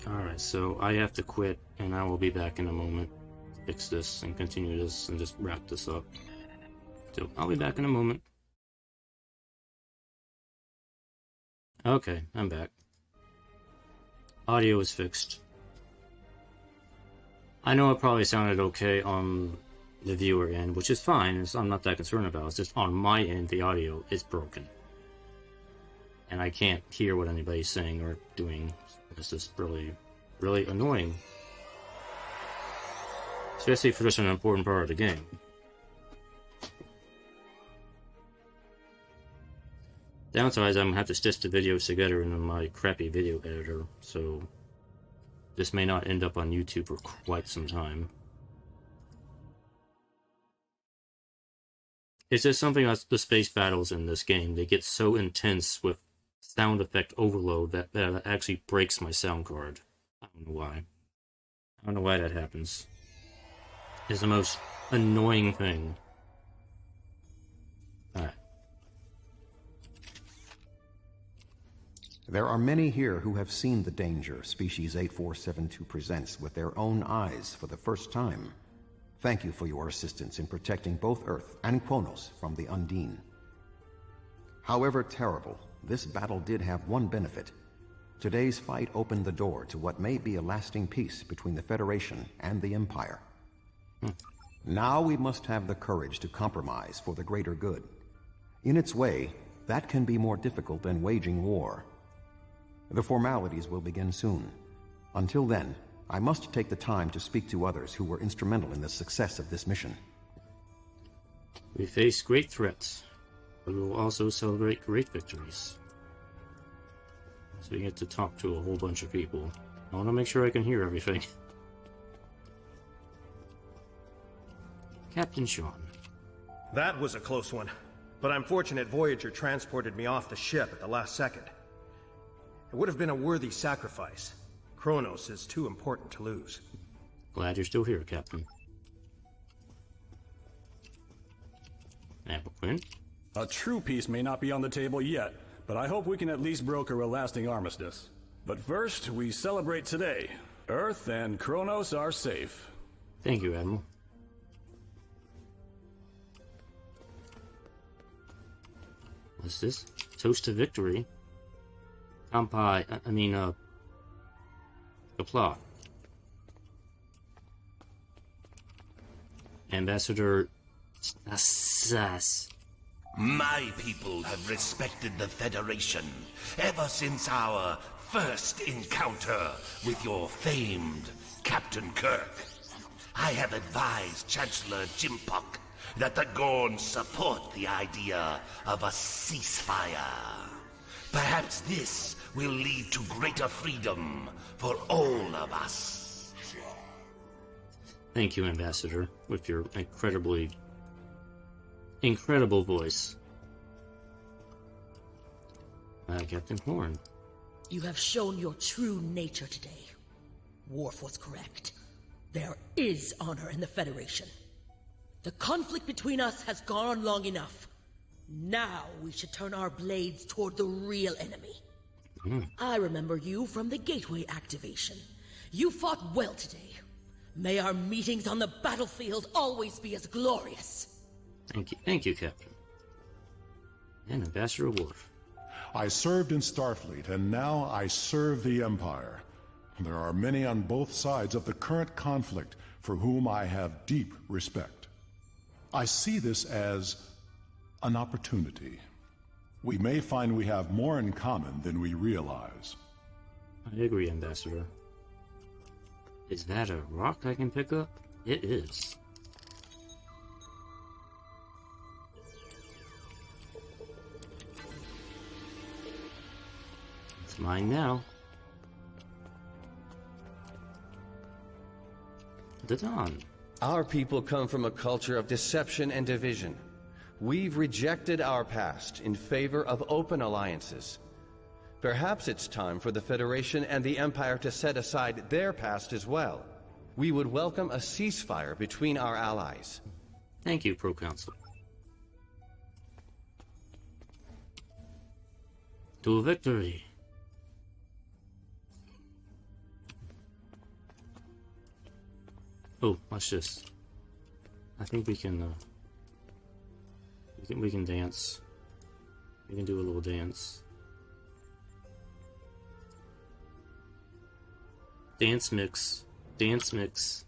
Alright, so I have to quit, and I will be back in a moment to fix this and continue this and just wrap this up. So I'll be back in a moment. Okay, I'm back. Audio is fixed. I know it probably sounded okay on the viewer end, which is fine. I'm not that concerned about it. It's just on my end, the audio is broken. And I can't hear what anybody's saying or doing. It's just really, really annoying. Especially for such an important part of the game. Downside is I'm going to have to stitch the videos together in my crappy video editor, so this may not end up on YouTube for quite some time. It's just something about the space battles in this game. They get so intense with sound effect overload that actually breaks my sound card. I don't know why. I don't know why that happens. It's the most annoying thing. Alright. There are many here who have seen the danger Species 8472 presents with their own eyes for the first time. Thank you for your assistance in protecting both Earth and Qo'nos from the Undine. However terrible, this battle did have one benefit. Today's fight opened the door to what may be a lasting peace between the Federation and the Empire. Now we must have the courage to compromise for the greater good. In its way, that can be more difficult than waging war. The formalities will begin soon. Until then, I must take the time to speak to others who were instrumental in the success of this mission. We face great threats, but we will also celebrate great victories. So we get to talk to a whole bunch of people. I want to make sure I can hear everything. Captain Sean. That was a close one, but I'm fortunate Voyager transported me off the ship at the last second. It would have been a worthy sacrifice. Qo'nos is too important to lose. Glad you're still here, Captain. Apple Quinn. A true peace may not be on the table yet, but I hope we can at least broker a lasting armistice. But first, we celebrate today. Earth and Qo'nos are safe. Thank you, Admiral. What's this? Toast to victory. Kampai, Kapla. Ambassador Sass. My people have respected the Federation ever since our first encounter with your famed Captain Kirk. I have advised Chancellor Jimpok that the Gorns support the idea of a ceasefire. Perhaps this will lead to greater freedom for all of us. Thank you, Ambassador, with your incredible voice. Captain Horn. You have shown your true nature today. Worf was correct. There is honor in the Federation. The conflict between us has gone on long enough. Now we should turn our blades toward the real enemy. I remember you from the Gateway activation. You fought well today. May our meetings on the battlefield always be as glorious. Thank you, Captain. And Ambassador Worf. I served in Starfleet, and now I serve the Empire. There are many on both sides of the current conflict for whom I have deep respect. I see this as an opportunity. We may find we have more in common than we realize. I agree, Ambassador. Is that a rock I can pick up? It is. It's mine now. The Dawn. Our people come from a culture of deception and division. We've rejected our past in favor of open alliances. Perhaps it's time for the Federation and the Empire to set aside their past as well. We would welcome a ceasefire between our allies. Thank you, Pro-Council. To victory. Oh, watch this. I think we can we can dance. We can do a little dance. Dance mix. Dance mix.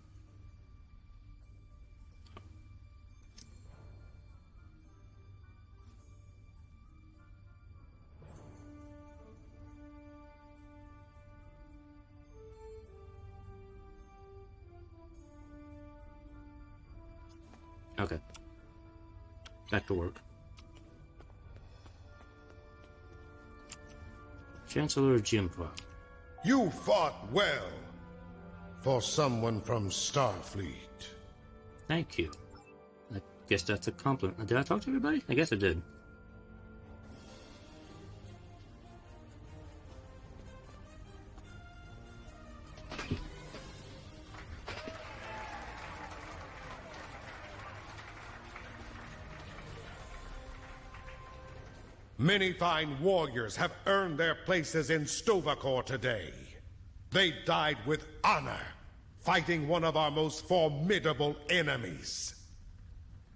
Okay. Back to work. Chancellor Jimpa. You fought well for someone from Starfleet. Thank you. I guess that's a compliment. Did I talk to everybody? I guess I did. Many fine warriors have earned their places in Stovacor today. They died with honor, fighting one of our most formidable enemies.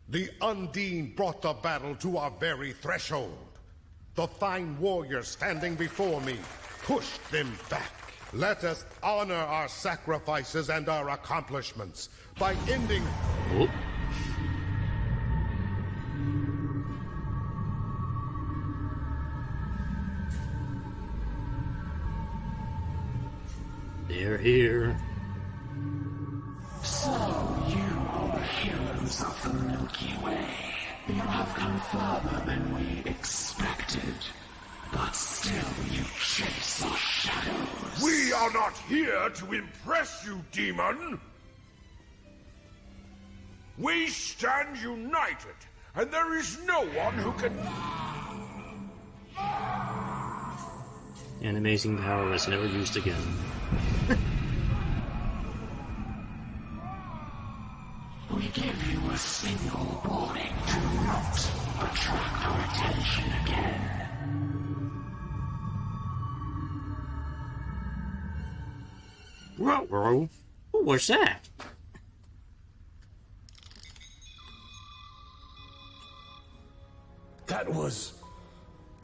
The Undine brought the battle to our very threshold. The fine warriors standing before me pushed them back. Let us honor our sacrifices and our accomplishments by ending... Oh. They're here. So, you are the heroes of the Milky Way. You have come further than we expected. But still you chase our shadows. We are not here to impress you, demon! We stand united, and there is no one who can... An amazing power is never used again. We give you a single warning to not attract our attention again. Ruh-roh. What was that?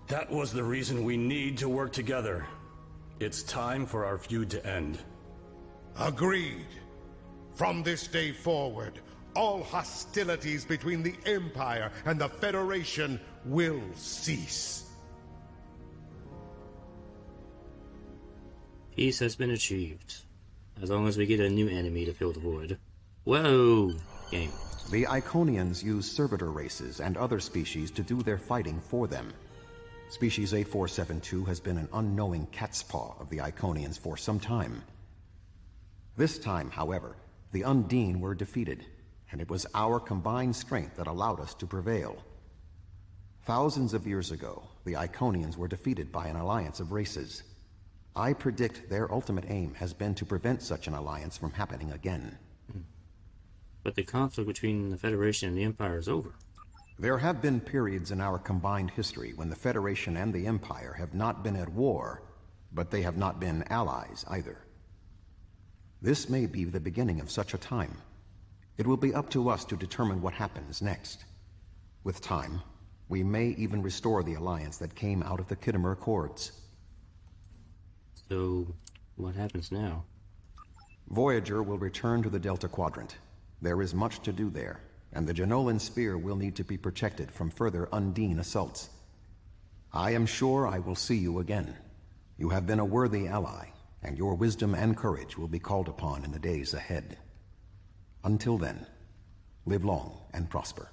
That was the reason we need to work together. It's time for our feud to end. Agreed. From this day forward, all hostilities between the Empire and the Federation will cease. Peace has been achieved. As long as we get a new enemy to fill the void. Whoa! Game. The Iconians use servitor races and other species to do their fighting for them. Species 8472 has been an unknowing cat's paw of the Iconians for some time. This time, however, the Undine were defeated, and it was our combined strength that allowed us to prevail. Thousands of years ago, the Iconians were defeated by an alliance of races. I predict their ultimate aim has been to prevent such an alliance from happening again. But the conflict between the Federation and the Empire is over. There have been periods in our combined history when the Federation and the Empire have not been at war, but they have not been allies either. This may be the beginning of such a time. It will be up to us to determine what happens next. With time, we may even restore the alliance that came out of the Khitomer Accords. So, what happens now? Voyager will return to the Delta Quadrant. There is much to do there, and the Jenolan Sphere will need to be protected from further Undine assaults. I am sure I will see you again. You have been a worthy ally, and your wisdom and courage will be called upon in the days ahead. Until then, live long and prosper.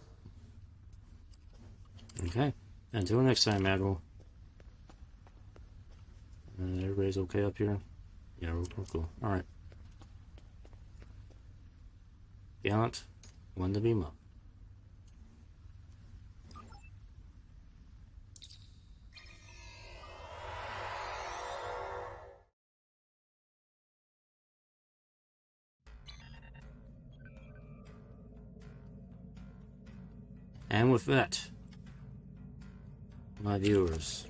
Okay. Until next time, Admiral. Everybody's okay up here? Yeah, we're cool. Alright. Gallant, one to beam up. And with that, my viewers,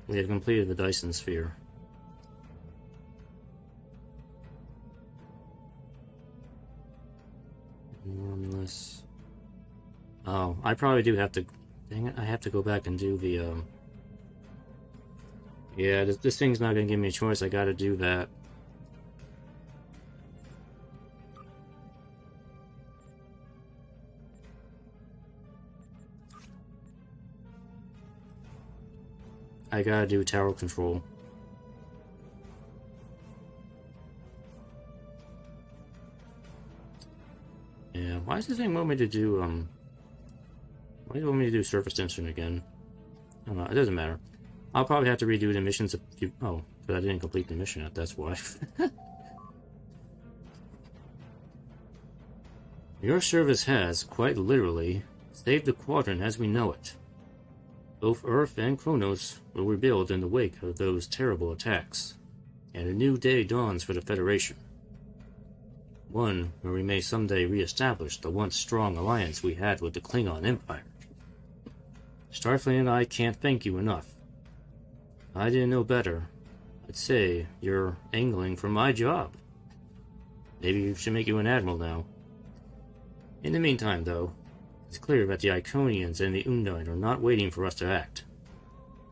we have completed the Dyson Sphere. Normless. Oh, I probably do have to. Dang it! I have to go back and do the Yeah, this thing's not gonna give me a choice. I gotta do that. I gotta do tower control. Yeah, why does this thing want me to do, why do you want me to do surface tension again? I don't know, it doesn't matter. I'll probably have to redo the missions a few, oh, but I didn't complete the mission yet, that's why. Your service has, quite literally, saved the Quadrant as we know it. Both Earth and Qo'nos will rebuild in the wake of those terrible attacks, and a new day dawns for the Federation. One where we may someday re-establish the once strong alliance we had with the Klingon Empire. Starfleet and I can't thank you enough. If I didn't know better, I'd say you're angling for my job. Maybe you should make you an admiral now. In the meantime, though, it's clear that the Iconians and the Undine are not waiting for us to act.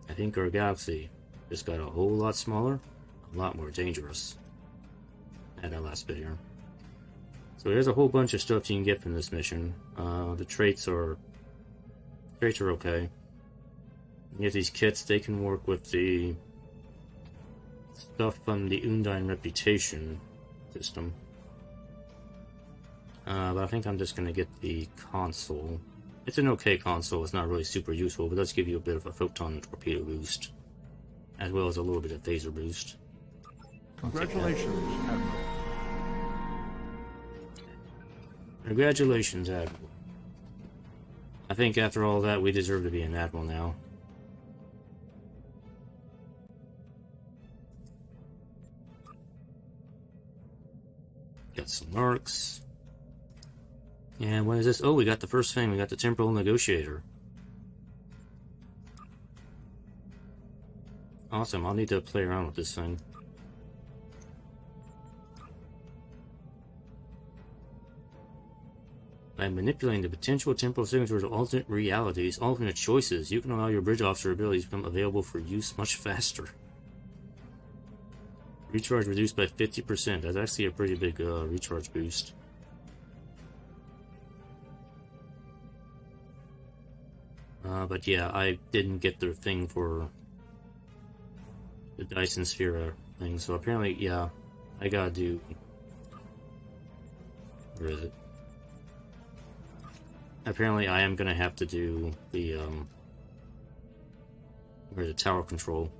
I think our galaxy just got a whole lot smaller, a lot more dangerous. Add that last bit here. So there's a whole bunch of stuff you can get from this mission. The traits are okay. You get these kits, they can work with the stuff from the Undine reputation system. But I think I'm just going to get the console. It's an okay console, it's not really super useful, but it does give you a bit of a photon torpedo boost, as well as a little bit of phaser boost. Congratulations, Admiral. Congratulations, Admiral. I think after all that, we deserve to be an Admiral now. Got some marks. And what is this? Oh, we got the first thing. We got the Temporal Negotiator. Awesome. I'll need to play around with this thing. By manipulating the potential temporal signatures of alternate realities, alternate choices, you can allow your bridge officer abilities to become available for use much faster. Recharge reduced by 50%. That's actually a pretty big recharge boost. But yeah, I didn't get the thing for the Dyson Sphere thing, so apparently, yeah, I gotta do... Where is it? Apparently I am gonna have to do the, where's the tower control?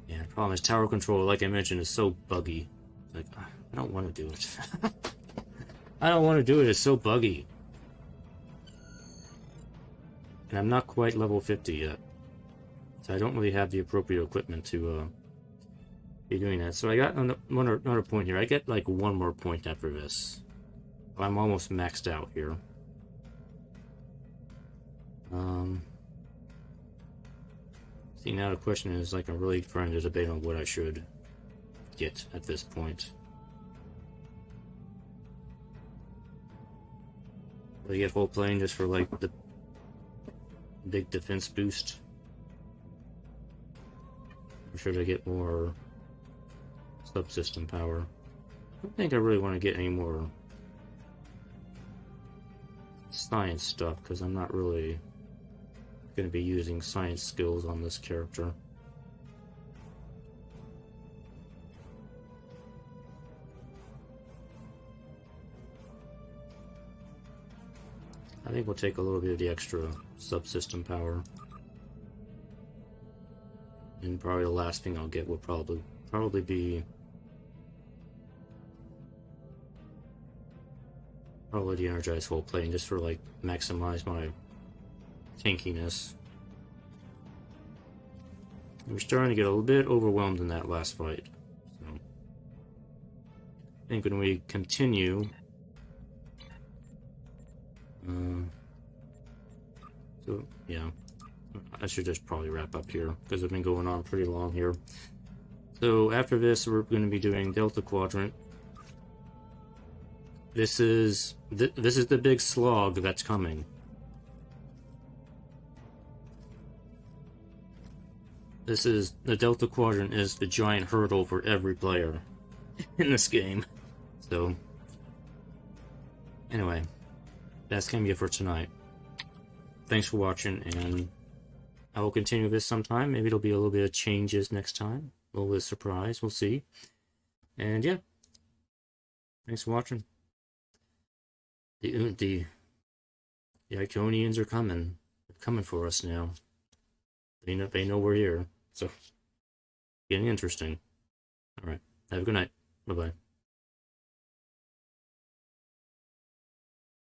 Yeah, the problem is tower control, like I mentioned, is so buggy. Like, I don't want to do it. I don't want to do it, it's so buggy. And I'm not quite level 50 yet. So I don't really have the appropriate equipment to be doing that. So I got another point here. I get like one more point after this. I'm almost maxed out here. See, now the question is, like, I'm really trying to debate on what I should get at this point. Will I get whole plane just for, like, the big defense boost? Or should I get more subsystem power? I don't think I really want to get any more science stuff, because I'm not really going to be using science skills on this character. I think we'll take a little bit of the extra subsystem power. And probably the last thing I'll get will probably be the energized whole plane, just for like maximize my tankiness. We're starting to get a little bit overwhelmed in that last fight. So I think when we continue, so yeah, I should just probably wrap up here because I've been going on pretty long here. So after this, we're going to be doing Delta Quadrant. This is the big slog that's coming. this is the Delta Quadrant is the giant hurdle for every player in this game. So anyway, that's gonna be it for tonight. Thanks for watching, and I will continue this sometime. Maybe it'll be a little bit of changes next time. A little bit of surprise. We'll see. And yeah, thanks for watching. The Iconians are coming. They're coming for us now. They know we're here. So getting interesting. All right. Have a good night. Bye bye.